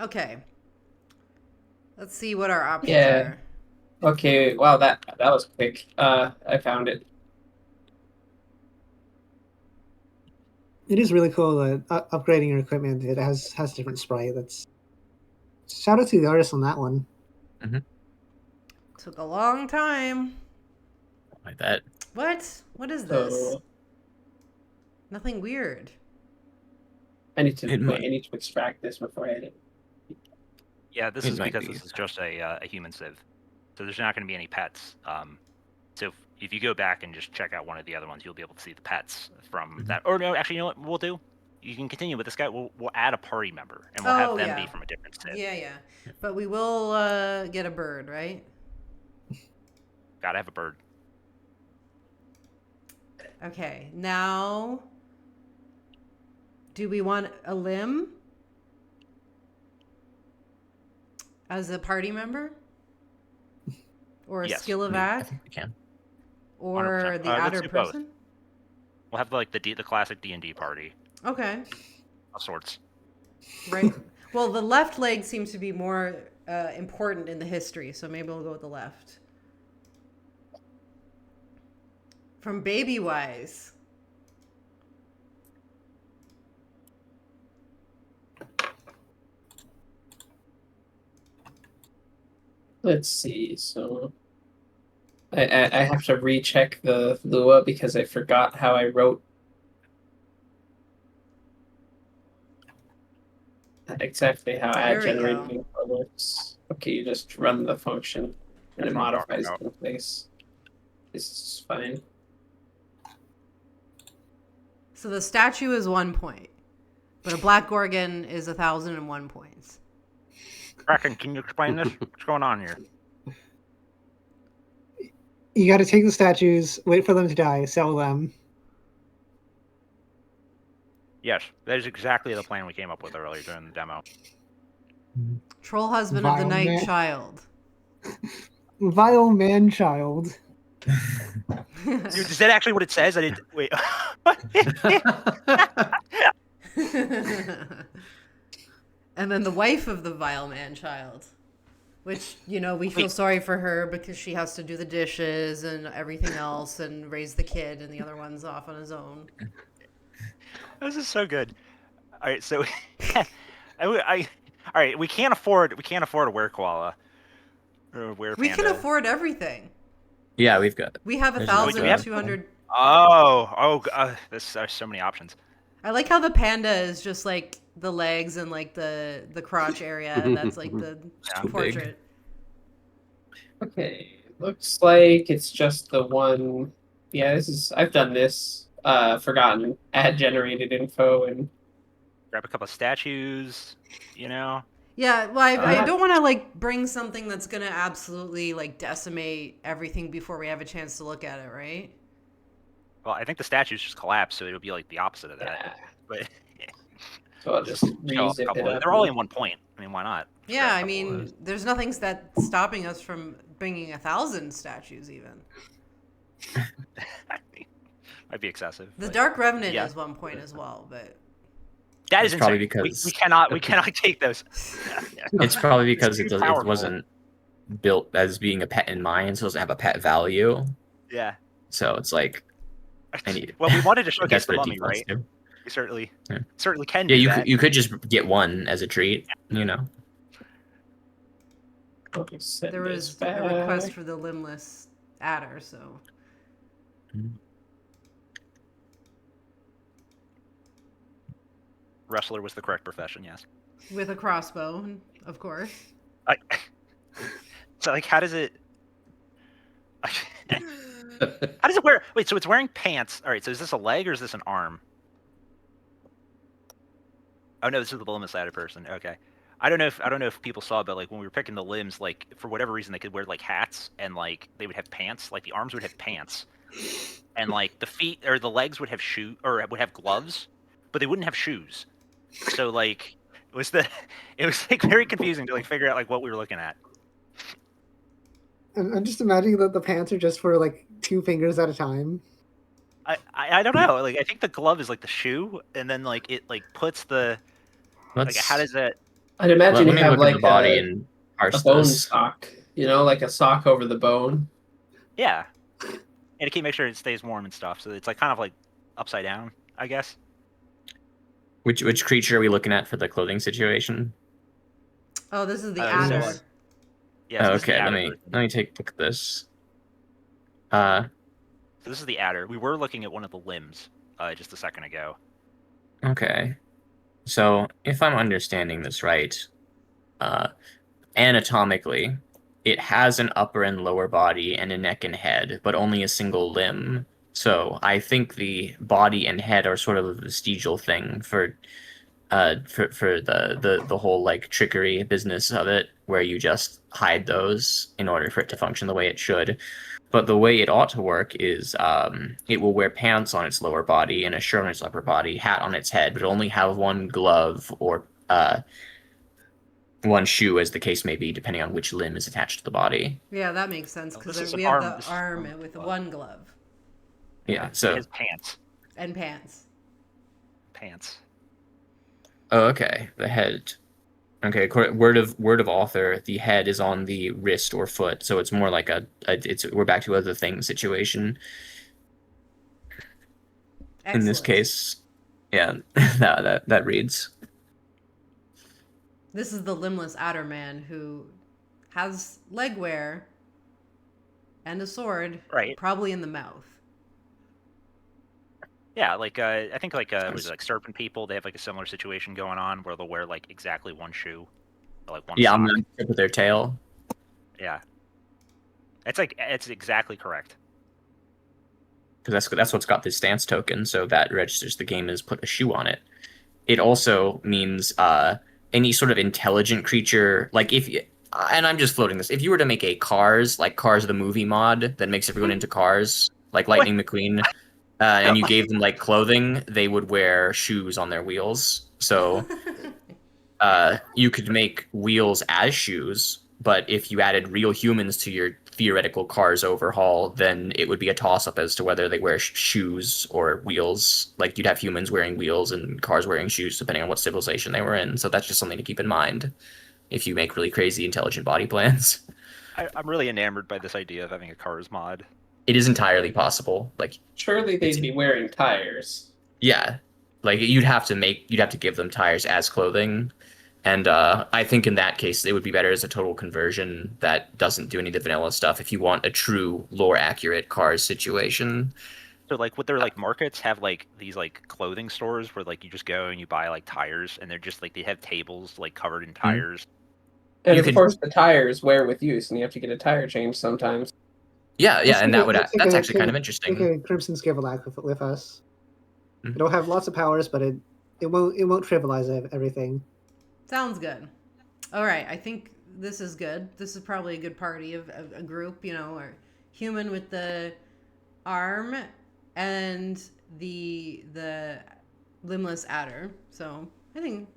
Okay. Let's see what our options
Yeah.
are.
okay. Wow, that was quick. I found it.
It is really cool that upgrading your equipment. It has different sprite. That's shout out to the artist on that one.
Took a long time.
I bet.
What? What is this?
So
Nothing weird.
I need to
It might-
I need to extract this before I edit.
Yeah, this
It
is
might
because
be.
this is just a human civ. So there's not going to be any pets. So if you go back and just check out one of the other ones, you'll be able to see the pets from that. Or no, actually, you know what we'll do? You can continue with this guy. We'll add a party member, and we'll have
Oh,
them
yeah.
be from a different civ.
Yeah. But we will get a bird, right?
Gotta have a bird.
Okay. Now, do we want a limb as a party member? Or a
Yes.
I
Skilevak?
think we can.
Or
100%.
the
Let's
outer
do both.
person?
We'll have like the classic D&D party
Okay.
of sorts.
Right. Well, the left leg seems to be more important in the history, so maybe we'll go with the left. From Baby Wise.
Let's see. So I have to recheck the Lua because I forgot how I wrote exactly how
There
add
we
generated
go.
info works. Okay, you just run the function and
That's
it
what I'm talking
modifies
about.
it in place. This is fine.
So the statue is 1 point, but a black gorgon is 1,001 points.
Kraken, can you explain this? What's going on here?
You got to take the statues, wait for them to die, sell them.
Yes, that is exactly the plan we came up with earlier during the demo.
Troll husband of the
Vile
night
man.
child.
Vile man child.
Dude, is that actually what it says? I didn't wait.
And then the wife of the vile man child, which, you know, we feel sorry for her because she has to do the dishes and everything else and raise the kid, and the other one's off on his own.
This is so good. All right, so all right, we can't afford a were koala or a were
We
panda.
can afford everything.
Yeah, we've got.
We have
There's enough.
1,200.
There's so many options.
I like how the panda is just like the legs and like the crotch area. That's like the
Too big.
portrait.
Okay, looks like it's just the one. Yeah, this is. I've done this. Forgotten add generated info and
Grab a couple of statues, you know.
Yeah, well, I
Yeah.
don't want to like bring something that's gonna absolutely like decimate everything before we have a chance to look at it, right?
Well, I think the statues just collapse, so it'll be like the opposite of that.
yeah.
But
So I'll just
show off a
re-zip it
couple.
up.
They're all in 1 point. I mean, why not? Just
Yeah,
grab a
I
couple of
mean,
those.
there's nothing that's stopping us from bringing 1,000 statues even.
Might be excessive.
The
but
Dark Revenant
yeah.
is 1 point as well, but
That is
It's probably
insane.
because-
we cannot take those.
It's probably because
It's
it
powerful.
wasn't built as being a pet in mind, so it doesn't have a pet value.
Yeah.
So it's like, I need.
Well, we wanted to showcase
That's
the
what it
mummy,
defaults
right?
to.
We certainly
Yeah.
can
Yeah,
do
you
that.
you could just get one as a treat, you know.
Okay, send
there
this
was a request
back.
for the limbless adder, so
Wrestler was the correct profession. Yes.
with a crossbow, of course.
So like, how does it? How does it wear? Wait, so it's wearing pants. All right, so is this a leg or is this an arm? Oh no, this is the limbless adder person. Okay, I don't know if people saw, but like when we were picking the limbs, like for whatever reason they could wear like hats and like they would have pants. Like the arms would have pants, and like the feet or the legs would have would have gloves, but they wouldn't have shoes. So like it was like very confusing to like figure out like what we were looking at.
I'm just imagining that the pants are just for like 2 fingers at a time.
I don't know. Like I think the glove is like the shoe, and then like it like puts the like
Let's,
how does that?
I'd imagine
let
you
me
have
look
like
at the body
a
and parse
bone
this.
sock, you know, like a sock over the bone.
Yeah, and to keep make sure it stays warm and stuff. So it's like kind of like upside down, I guess.
Which creature are we looking at for the clothing situation?
Oh, this is the
This
adder.
is- Yeah. So this is the
Okay,
adder
let me
version.
take a look at this.
So this is the adder. We were looking at one of the limbs just a second ago.
Okay. So, if I'm understanding this right, anatomically, it has an upper and lower body and a neck and head, but only a single limb. So, I think the body and head are sort of a vestigial thing for the whole like trickery business of it, where you just hide those in order for it to function the way it should. But the way it ought to work is it will wear pants on its lower body and a shirt on its upper body, hat on its head, but only have one glove or one shoe, as the case may be, depending on which limb is attached to the body.
Yeah, that makes sense
Oh,
because
this is
we
an
have
arm.
the
This is
arm
from
with
glove.
one glove
Yeah.
It
So,
has pants.
and pants.
Pants.
oh, okay. The head. Okay. Word of author. The head is on the wrist or foot, so it's more like we're back to other things situation.
Excellent.
In this case, yeah, that reads.
This is the limbless adder man who has leg wear and a sword,
Right.
probably in the mouth.
Yeah, like I think like was it like serpent people? They have like a similar situation going on where they'll wear like exactly one shoe, or, like one
Yeah, on
sock.
the tip of their tail.
Yeah, it's exactly correct.
Because that's what's got this stance token, so that registers the game as put a shoe on it. It also means any sort of intelligent creature, like if you, and I'm just floating this, if you were to make a Cars, like Cars the movie mod that makes everyone into cars, like Lightning McQueen, and you gave them like clothing, they would wear shoes on their wheels. So you could make wheels as shoes, but if you added real humans to your theoretical Cars overhaul, then it would be a toss-up as to whether they wear shoes or wheels. Like you'd have humans wearing wheels and Cars wearing shoes, depending on what civilization they were in. So that's just something to keep in mind if you make really crazy intelligent body plans.
I'm really enamored by this idea of having a Cars mod.
It is entirely possible. Like
Surely they'd be wearing tires.
yeah, like you'd have to give them tires as clothing. And I think in that case, it would be better as a total conversion that doesn't do any of the vanilla stuff if you want a true lore-accurate Cars situation.
So like would their like markets have like these like clothing stores where like you just go and you buy like tires and they're just like they have tables like covered in tires?
And
You
of
could-
course, the tires wear with use, and you have to get a tire change sometimes.
Yeah, and that's
Take
actually kind of
Take
interesting.
a Crimson Skilevaks with us.
Mhm.
It'll have lots of powers, but it won't trivialize everything.
Sounds good. All right, I think this is good. This is probably a good party of a group, you know, or human with the arm and the limbless adder. So I think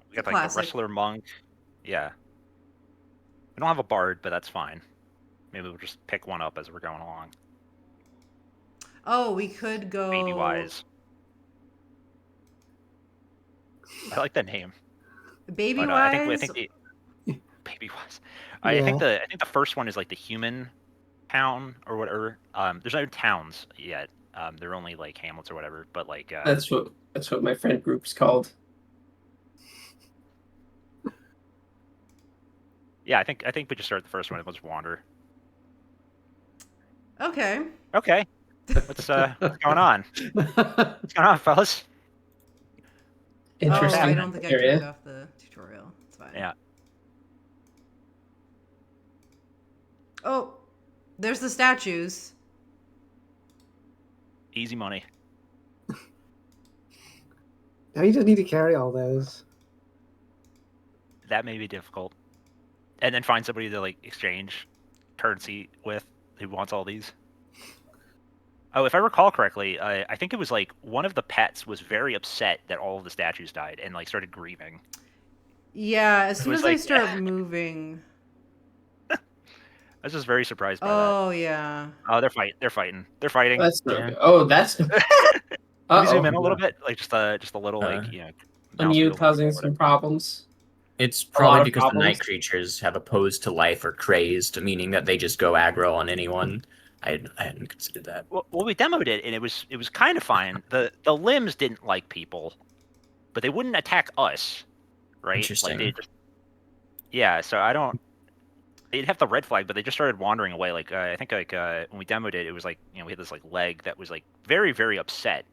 We got like
classic.
the wrestler monk. Yeah. We don't have a bard, but that's fine. Maybe we'll just pick one up as we're going along.
Oh, we could go
Baby wise. I like that name.
Baby
But,
wise.
I think baby wise. I think the first one is like the human town or whatever. There's no towns yet. They're only like hamlets or whatever. But like
That's what my friend group's called.
yeah, I think we just start the first one and we'll just wander.
Okay.
Okay. What's going on? What's going on, fellas?
Interesting.
Oh, I don't think I
area.
turned off the tutorial. It's fine.
Yeah.
Oh, there's the statues.
Easy money.
Now you just need to carry all those.
That may be difficult. And then find somebody to like exchange currency with who wants all these. Oh, if I recall correctly, I think it was like one of the pets was very upset that all of the statues died and like started grieving.
Yeah, as soon
was
as I
like-
start moving.
I was just very surprised by that.
Oh yeah.
Oh, they're fighting. They're fighting.
That's no
Yeah.
good. Oh, that's.
Can we zoom in a little bit? Like just a little like mouse
You
wheel
causing
or
some
whatever.
problems.
It's
lot
probably
of
because the
problems.
night creatures have opposed to life or crazed, meaning that they just go aggro on anyone. I hadn't considered that.
Well, we demoed it and it was kind of fine. The limbs didn't like people, but they wouldn't attack us, right?
Interesting.
Like they just, yeah. So I don't. They'd have the red flag, but they just started wandering away. Like I think like when we demoed it, it was like we had this like leg that was like very very upset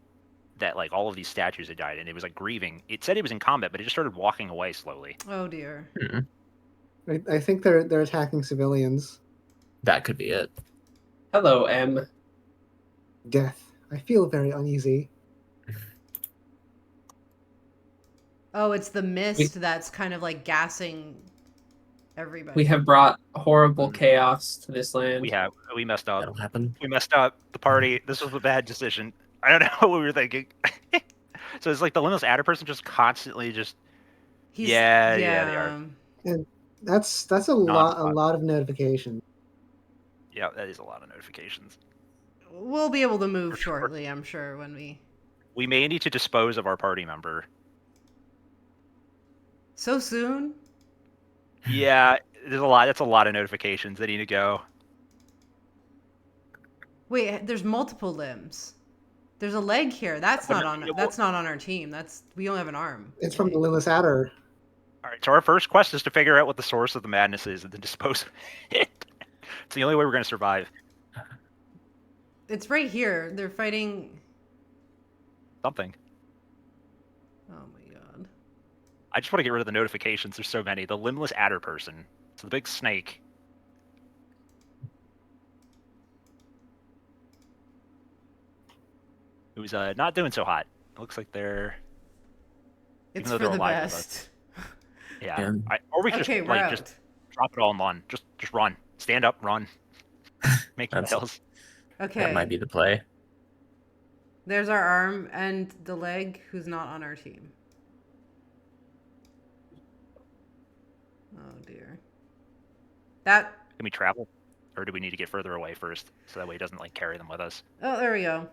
that like all of these statues had died, and it was like grieving. It said it was in combat, but it just started walking away slowly.
Oh dear.
I think they're attacking civilians.
That could be it.
Hello, M.
Death. I feel very uneasy.
Oh, it's the mist that's kind of like gassing everybody.
We have brought horrible chaos to this land.
We messed up.
That'll happen.
We messed up the party. This was a bad decision. I don't know what we were thinking. So it's like the limbless adder person just constantly just
He's-
yeah, they are.
That's a lot of notification.
Yeah, that is a lot of notifications.
We'll be able to move shortly, I'm sure, when we.
We may need to dispose of our party member.
So soon?
Yeah, there's a lot. That's a lot of notifications that need to go.
Wait, there's multiple limbs. There's a leg here. That's not on. That's not on our team. We only have an arm.
It's from the Limbless Adder.
All right, so our first quest is to figure out what the source of the madness is and then dispose of it. It's the only way we're gonna survive.
It's right here. They're fighting.
Something.
Oh my god.
I just want to get rid of the notifications. There's so many. The limbless adder person. So the big snake. Who's not doing so hot. It looks like they're.
It's
though
for
they're
the
alive with
best.
Yeah.
Yeah.
Or we could
Okay,
just
we're
like
out.
just drop it all in one. Just run. Stand up, run. Make
That's-
tails.
Okay.
That might be the play.
There's our arm and the leg who's not on our team. Oh dear. That.
Can we travel? Or do we need to get further away first? So that way it doesn't like carry them with us.
Oh, there we go.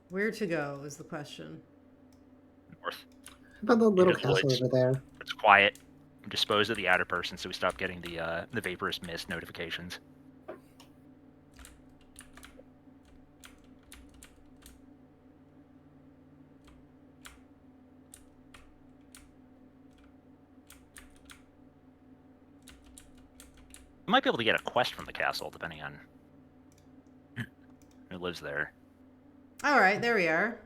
Where to go is the question.
North.
How about the little
Into the
castle
woods.
over there?
It's quiet. Dispose of the adder person so we stop getting the vaporous mist notifications. We might be able to get a quest from the castle, depending on who lives there.
All right, there we are.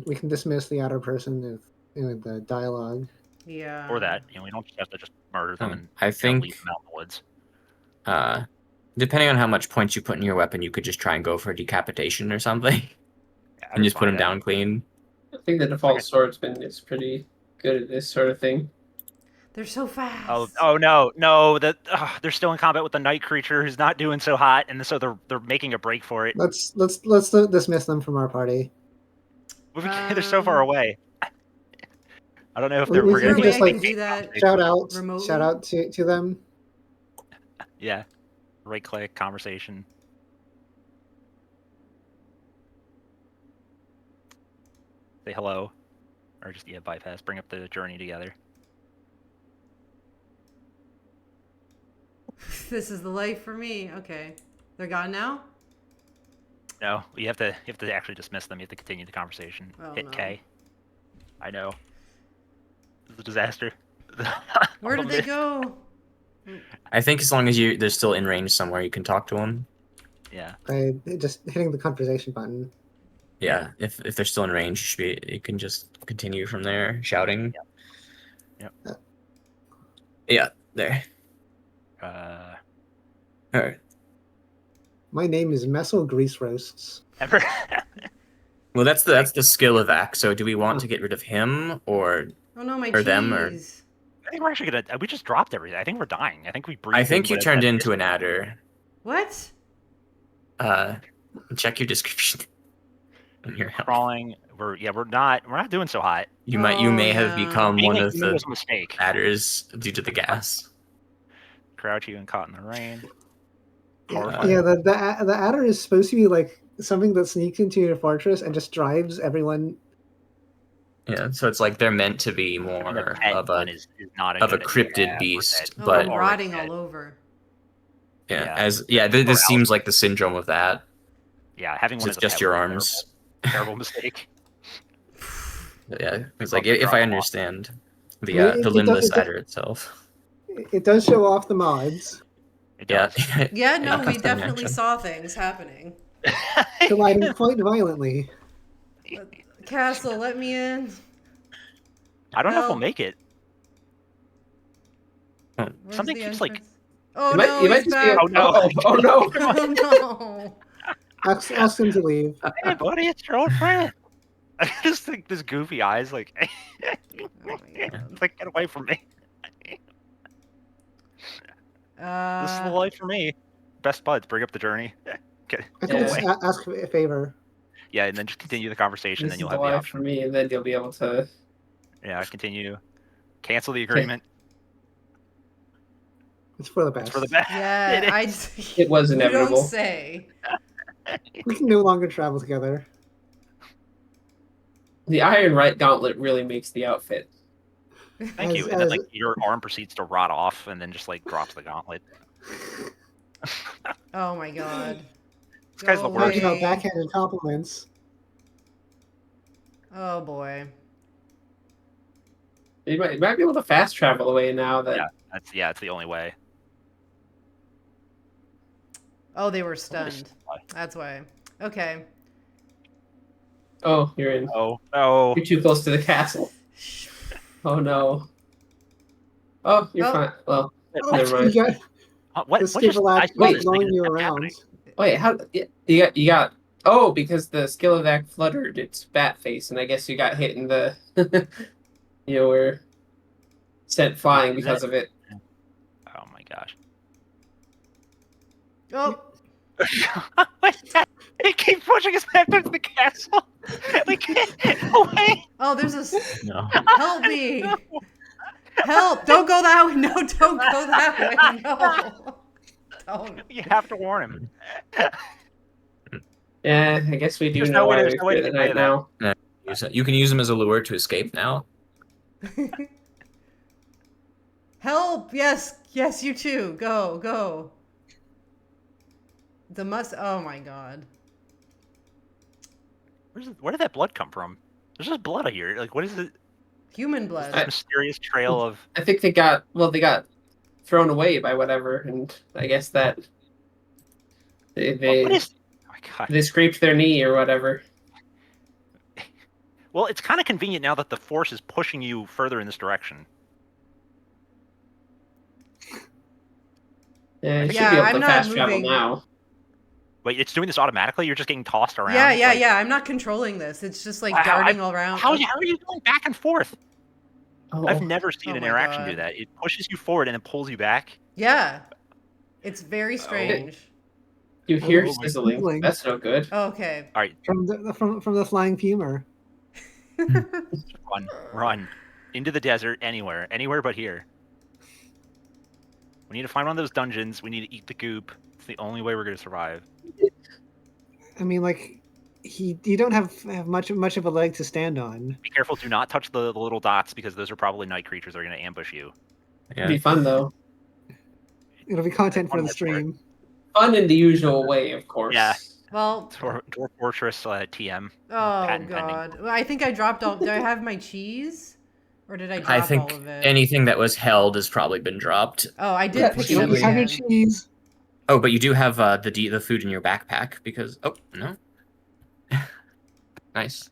We can dismiss the outer person with the dialogue.
Yeah.
Or that, we don't just have to just murder them and
I think,
leave them out in the woods.
depending on how much points you put in your weapon, you could just try and go for decapitation or something,
Yeah,
and just put
fine
him down clean.
I think the default swordsman is pretty good at this sort of thing.
They're so fast.
Oh no! They're still in combat with the night creature who's not doing so hot, and so they're making a break for it.
Let's dismiss them from our party.
They're so far away. I don't know if they're.
We
We're
can
gonna
just,
way I
like,
can do that
Shout out
remotely?
to them.
Yeah, right click conversation. Say hello, or just bypass. Bring up the journey together.
This is the life for me. Okay. They're gone now?
No, you have to actually dismiss them. You have to continue the conversation.
Oh,
Hit
no.
K. I know. This is a disaster.
Where did they go?
I think as long as they're still in range somewhere, you can talk to them.
Yeah.
By just hitting the conversation button.
Yeah, if they're still in range, you can just continue from there, shouting.
Yep.
Yeah, there. All right.
My name is Messel Grease Roasts.
Ever.
Well, that's the Skilevaks. So, do we want to get rid of him or
Oh no, my
Or
cheese.
them, or-
I think we're actually gonna. We just dropped everything. I think we're dying. I think we breathed.
I think
in
you
what
turned
it-
into an adder.
What?
Check your description. In your health.
crawling. We're not doing so hot.
You may
Oh,
have
yeah.
become
Being
one
a
of
human
the
was a mistake.
adders due to the gas.
Crouchy and caught in the rain.
Yeah,
Horrifying.
the adder is supposed to be like something that sneaks into your fortress and just drives everyone.
Yeah, so it's like they're meant to be
And the
more
pet
of
one
a
is not
of a
good
cryptid
idea for
beast,
that.
Oh,
but
I'm
already
rotting
dead.
all over.
this seems like the syndrome of that.
Yeah, having one
It's
as a
just
pet
your
was a
arms.
terrible mistake.
Yeah, it's like
Probably
if I
draw.
understand
I
the
mean, it
limbless
does-
adder itself.
It does show off the mods,
It
Yeah.
does.
Yeah, no, we
custom
definitely
action.
saw things happening.
colliding quite violently.
Castle, let me in.
I don't know if we'll
Help.
make it.
Where's
Something
the
keeps, like-
entrance? Oh
You
no,
might
he's
just be
back.
Oh, no.
Oh no!
Oh no.
Ask him to leave.
Hey, buddy, it's your old friend. I just think this goofy eyes, like,
Oh my God.
it's like, get away from me. This is the
Uh,
life for me. Best buds, bring up the journey. Get
I think
away.
just ask a favor.
Yeah, and then just continue the conversation,
This
then
is
you'll
the
have the
life
option.
for me, and then you'll be able to.
Yeah, continue. Cancel the agreement.
It's for the best.
It's for the best.
yeah,
It
I.
is.
It was
You
inevitable.
don't say.
We can no longer travel together.
The Iron Right Gauntlet really makes the outfit.
Thank you.
As-
And then
as-
like your arm proceeds to rot off, and then just like drops the gauntlet.
Oh my God.
This guy's
Go
the worst.
Talking about
away.
backhanded compliments.
Oh boy.
You might be able to fast travel away now. That
It's the only way.
Oh, they were stunned. That's why. Okay.
oh, you're in.
Oh no!
You're too close to the castle. Oh no. Oh, you're
Oh.
fine. Well,
Oh,
never mind.
you got
What
the
just? I
Skilevaks
saw this thing
blowing
and
you
it kept
around.
happening.
Wait, how? You got. Oh, because the Skilevak fluttered its bat face, and I guess you got hit in the. You were sent flying because of it.
Oh my gosh!
Oh.
What is that? It keeps pushing us back towards the castle. We can't get away.
Oh, there's a.
No.
Help me! Help! Don't go that way. No, don't go that way. No. Don't.
You have to warn him.
Yeah, I guess we do
There's
know
no way-
why
there's
we
no way to
quit
get
at night
rid of
now.
You can use them as a lure to escape now.
Help! Yes, yes, you too. Go, go. The must. Oh my god.
Where did that blood come from? There's just blood here. Like, what is it?
Human blood.
This mysterious trail of.
I think they got thrown away by whatever, and I guess that
What
they
is? Oh my god.
they scraped their knee or whatever.
Well, it's kind of convenient now that the force is pushing you further in this direction.
Yeah, you should
Yeah,
be able
I'm
to
not
fast travel
moving.
now.
Wait, it's doing this automatically? You're just getting tossed around?
Yeah, yeah,
Like,
yeah. I'm not controlling this. It's just like
Wow,
darting all around.
How are you going back and forth?
Oh,
I've never seen
Oh
an
my
interaction do
God.
that. It pushes you forward and then pulls you back.
Yeah. It's very strange.
you hear
Oh,
sizzling.
sizzling.
That's no good.
Okay.
from the flying fumor.
Run into the desert, anywhere but here. We need to find one of those dungeons. We need to eat the goop. It's the only way we're going to survive.
I mean, like, you don't have much of a leg to stand on.
Be careful. Do not touch the little dots because those are probably night creatures that are going to ambush you.
It'd be fun though.
It'll be content for the
Fun for it.
stream.
Fun in the usual way, of course.
Yeah.
Well,
Dwarf Fortress TM.
oh
Patent pending.
god. Well, I think I dropped all. Did I have my cheese? Or did I drop
I
all
think
of it?
anything that was held has probably been dropped.
Oh, I did
Yeah,
pick
you
it up
don't
Have your
again.
cheese.
Oh, but you do have the food in your backpack because no. Nice.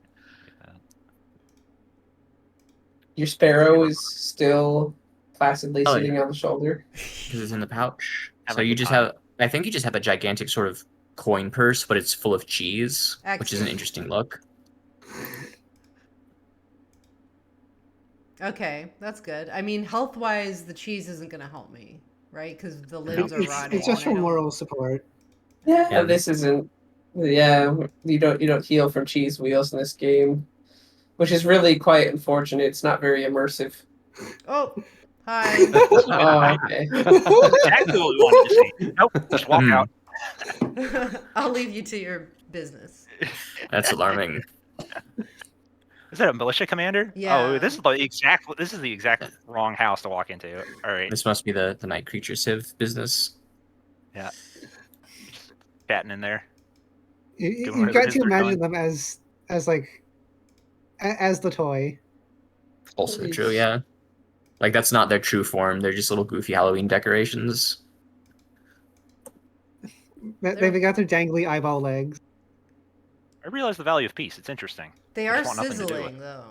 Your sparrow is still placidly
Oh,
sitting on the shoulder.
Because it's in the pouch.
I
So
like
you
the
just
pie.
have. I think you just have a gigantic sort of coin purse, but it's full of cheese, which is an
Excellent.
interesting look.
Okay, that's good. I mean, health-wise, the cheese isn't going to help me, right? Because the limbs are
It's
rotting.
just for
and I don't-
moral support.
Yeah,
Yeah.
this isn't. Yeah, you don't heal from cheese wheels in this game, which is really quite unfortunate. It's not very immersive.
Oh, hi.
Oh, okay.
Exactly what we wanted to see. Nope. Just walk
Hmm.
out.
I'll leave you to your business.
That's alarming.
Is that a militia commander?
Yeah.
Oh, this is the exact wrong house to walk into. All right.
This must be the night creature civ business.
Yeah. Just chatting in there.
You,
Doing
you've
whatever it
got
is
to
they're
imagine
doing.
them as like as the toy.
Also
Nice.
true, yeah. Like that's not their true form. They're just little goofy Halloween decorations.
They've got their dangly eyeball legs.
I realize the value of peace. It's interesting.
They
I
are
just want nothing to do with
sizzling, though.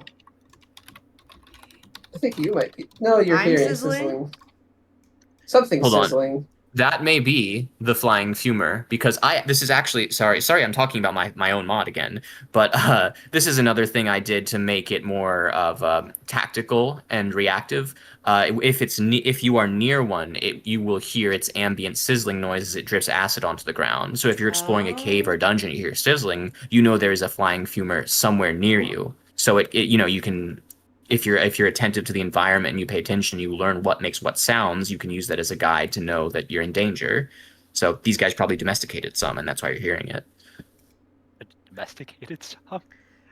I think you might be. No, you're
I'm
hearing
sizzling?
sizzling. Something
Hold on.
sizzling.
That may be the flying fumor because this is actually sorry I'm talking about my own mod again, but this is another thing I did to make it more of tactical and reactive. If you are near one, you will hear its ambient sizzling noise as it drips acid onto the ground. So if you're exploring a cave or a dungeon, you hear sizzling, you know there is a flying fumor somewhere near you. So you can. If you're attentive to the environment and you pay attention, you learn what makes what sounds. You can use that as a guide to know that you're in danger. So these guys probably domesticated some, and that's why you're hearing it.
Domesticated stuff.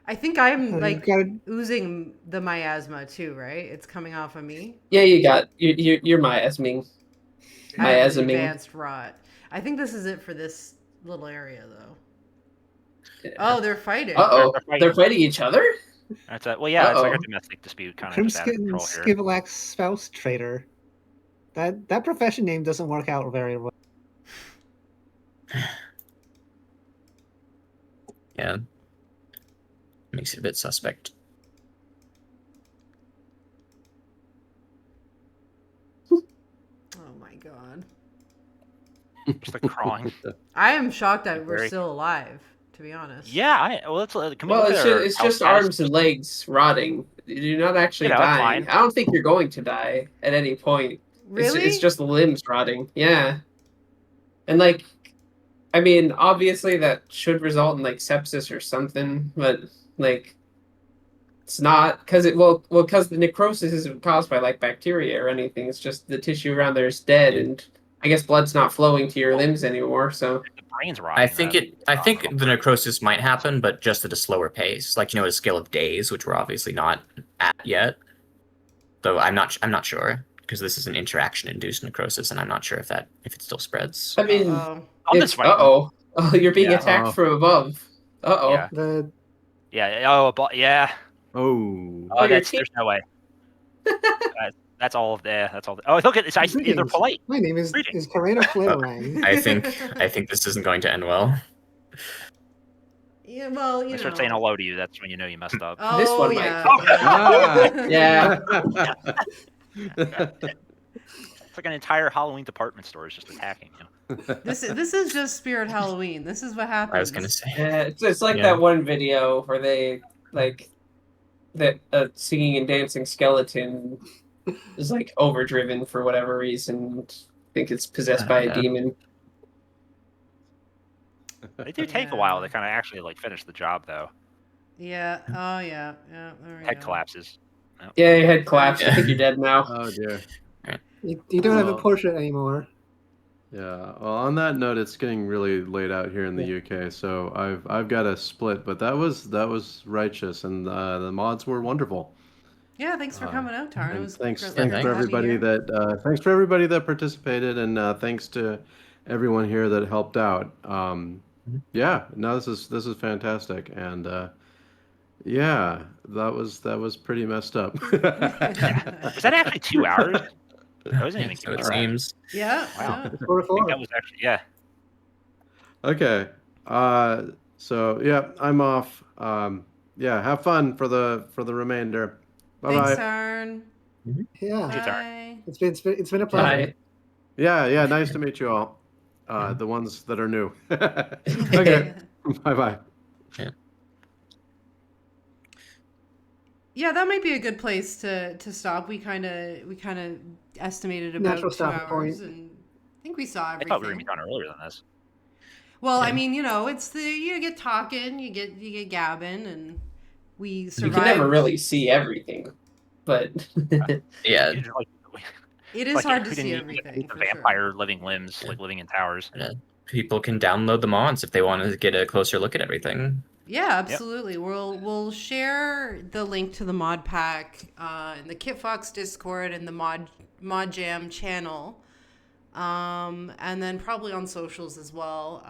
I think I'm,
You've
like,
got
oozing the miasma, too, right? It's coming off of me.
Yeah, you're miasming.
I have
Miasming.
advanced rot. I think this is it for this little area, though. Oh, they're fighting.
Uh oh,
They're fighting.
they're fighting each other.
That's a, well, yeah, it's like a
Uh-oh.
domestic dispute kind of just out of
Crimson
control here.
Skilevaks spouse trader. That profession name doesn't work out very well.
Yeah. Makes it a bit suspect.
Oh my god.
Just like crawling.
I am shocked that we're
Very-
still alive, to be honest.
Yeah, well, let's can we
Well,
look
it's
at
just,
our
it's
health
just
status?
arms and legs rotting. You're not actually
You know, it's
dying.
fine.
I don't think you're going to die at any point.
Really?
It's just the limbs rotting. Yeah. And like, I mean, obviously that should result in like sepsis or something, but like, it's not because because the necrosis isn't caused by like bacteria or anything. It's just the tissue around there is dead, and I guess blood's not flowing to your limbs anymore. So
The brain's rotting.
I think the necrosis might happen, but just at a slower pace. Like, at a scale of days, which we're obviously not at yet. Though I'm not sure, because this is an interaction-induced necrosis, and I'm not sure if it still spreads.
I mean,
Uh-oh.
On this fight.
oh, you're being
Yeah.
attacked
Uh-oh.
from above. Uh-oh.
Yeah.
The
Yeah. Oh, but yeah.
Oh.
Oh, your
There's
team-
no way. That's all of there. That's all. Oh, look at this. They're
Greetings.
polite.
My name is
Greetings.
Karina Flavorang.
I think this isn't going to end well.
Yeah, well,
They
you
start
know.
saying hello to you. That's when you know you messed up.
Oh,
This one
yeah.
might-
yeah.
Yeah.
It's like an entire Halloween department store is just attacking you.
This is just Spirit Halloween. This is what happens.
I was gonna say.
Yeah, it's like
Yeah.
that one video where they like that singing and dancing skeleton is like overdriven for whatever reason. I think it's possessed by a
Yeah.
demon.
They do take a while to kind of actually like finish the job, though.
Yeah. Oh, yeah. Yeah. There we
Head
go.
collapses.
Yeah, your head collapsed. I
Yeah.
think you're dead now.
Oh dear.
You don't have a
Well-
portrait anymore.
Yeah. Well, on that note, it's getting really late out here in the UK, so I've got a split, but that was righteous, and the mods were wonderful.
Yeah. Thanks for coming out, Tarn. It
And
was
thanks
great
thanks
to
for
have you
everybody
here.
that participated, and thanks to everyone here that helped out. Yeah, no, this is fantastic, and yeah, that was pretty messed up.
Was that actually 2 hours? I wasn't even
So it
keeping track.
seems.
Yeah.
Wow.
Yeah.
I think that was actually
Okay. So yeah, I'm off. Yeah, have fun for the remainder. Bye
Thanks,
bye.
Tarn.
Yeah,
Bye.
it's been a pleasure.
Bye.
Yeah, nice to meet you all. The ones that are new. Okay. Bye bye.
Yeah, that might be a good place to stop. We kind of estimated about
Natural
2
stopping
hours,
point.
and I think we saw
I
everything.
thought we were gonna be done earlier than this.
Well, I
Yeah.
mean, it's you get talking, you get gabbing, and we
You
survived.
can never really see everything, but
Yeah.
You just, like,
It is
like,
hard
we
to
didn't
see
need
everything.
The
for sure.
vampire living limbs, like living in towers.
People can download the mods if they want to get a closer look at everything.
Yeah, absolutely. We'll share the link to the mod pack in the Kitfox Discord and the Mod Jam channel, and then probably on socials as well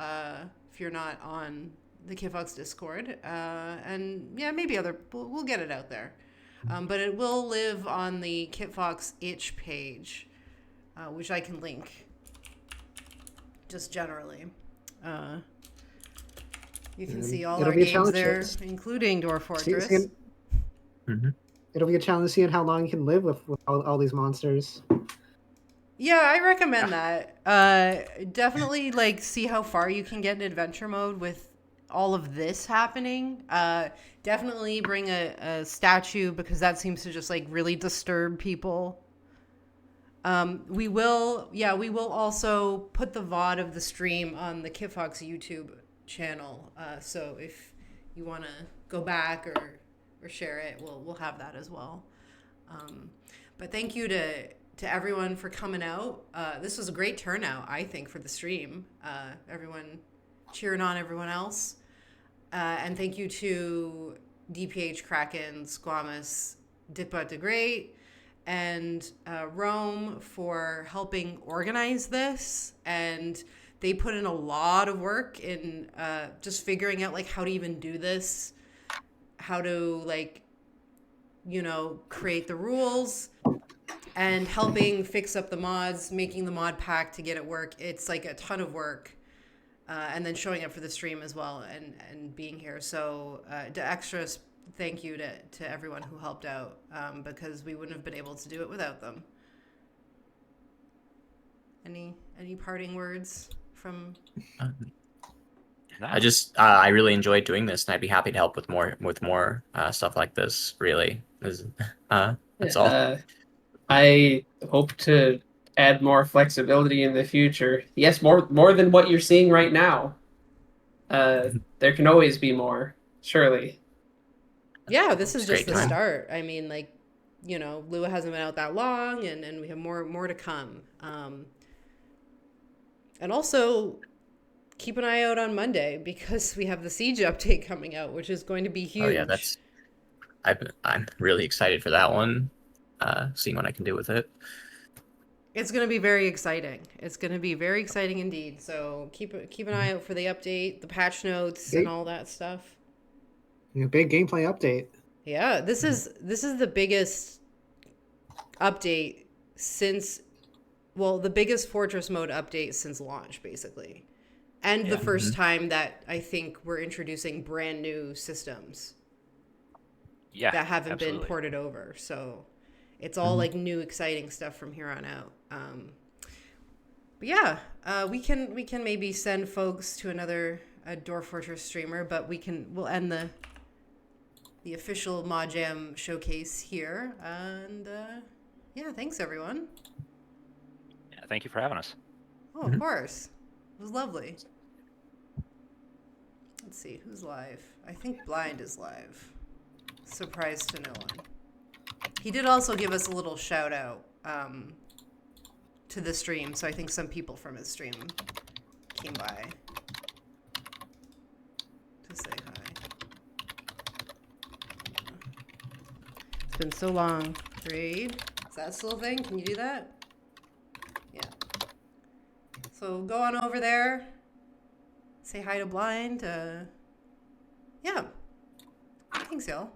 if you're not on the Kitfox Discord, and yeah, maybe we'll get it out there, but it will live on the Kitfox itch page, which I can link just generally. You can see all
It'll
our
be a
games
challenge,
there,
yes.
including Dwarf Fortress.
It'll be a challenge seeing how long you can live with all these monsters.
Yeah, I recommend that. Definitely, see how far you can get in adventure mode with all of this happening. Definitely bring a statue, because that seems to just really disturb people. We will also put the VOD of the stream on the Kitfox YouTube channel. So if you want to go back or share it, we'll have that as well. But thank you to everyone for coming out. This was a great turnout, I think, for the stream. Everyone cheering on everyone else. And thank you to DPH, Kraken, Squamous, Ditbutt the Great, and Rome for helping organize this. And they put in a lot of work in just figuring out how to even do this, how to you know, create the rules and helping fix up the mods, making the mod pack to get it work. It's like a ton of work. And then showing up for the stream as well and being here. So the extras, thank you to everyone who helped out because we wouldn't have been able to do it without them. Any parting words from?
No.
I really enjoyed doing this, and I'd be happy to help with more stuff like this. Really, that's all.
I hope to add more flexibility in the future. Yes, more than what you're seeing right now. There can always be more, surely.
Yeah, this is just the
time.
start. I mean, like, you know, Lua hasn't been out that long, and we have more to come. And also, keep an eye out on Monday because we have the Siege update coming out, which is going to be huge.
Oh yeah, I'm really excited for that one. Seeing what I can do with it.
It's going to be very exciting. It's going to be very exciting indeed. So keep an eye out for the update, the patch notes, and all that stuff.
Big gameplay update.
Yeah, this is the biggest update since, well, the biggest Fortress mode update since launch, basically, and the first time that I think we're introducing brand new systems.
Yeah,
that haven't
absolutely.
been ported over. So it's all like new, exciting stuff from here on out. But yeah, we can maybe send folks to another Dwarf Fortress streamer, but we'll end the official Mod Jam showcase here. And yeah, thanks everyone.
Yeah, thank you for having us.
Oh, of course. It was lovely. Let's see, who's live? I think Blind is live. Surprise to no one. He did also give us a little shout out to the stream, so I think some people from his stream came by to say hi. It's been so long. Raid. Is that still a thing? Can you do that? Yeah. So go on over there. Say hi to Blind. Yeah. Thanks, y'all.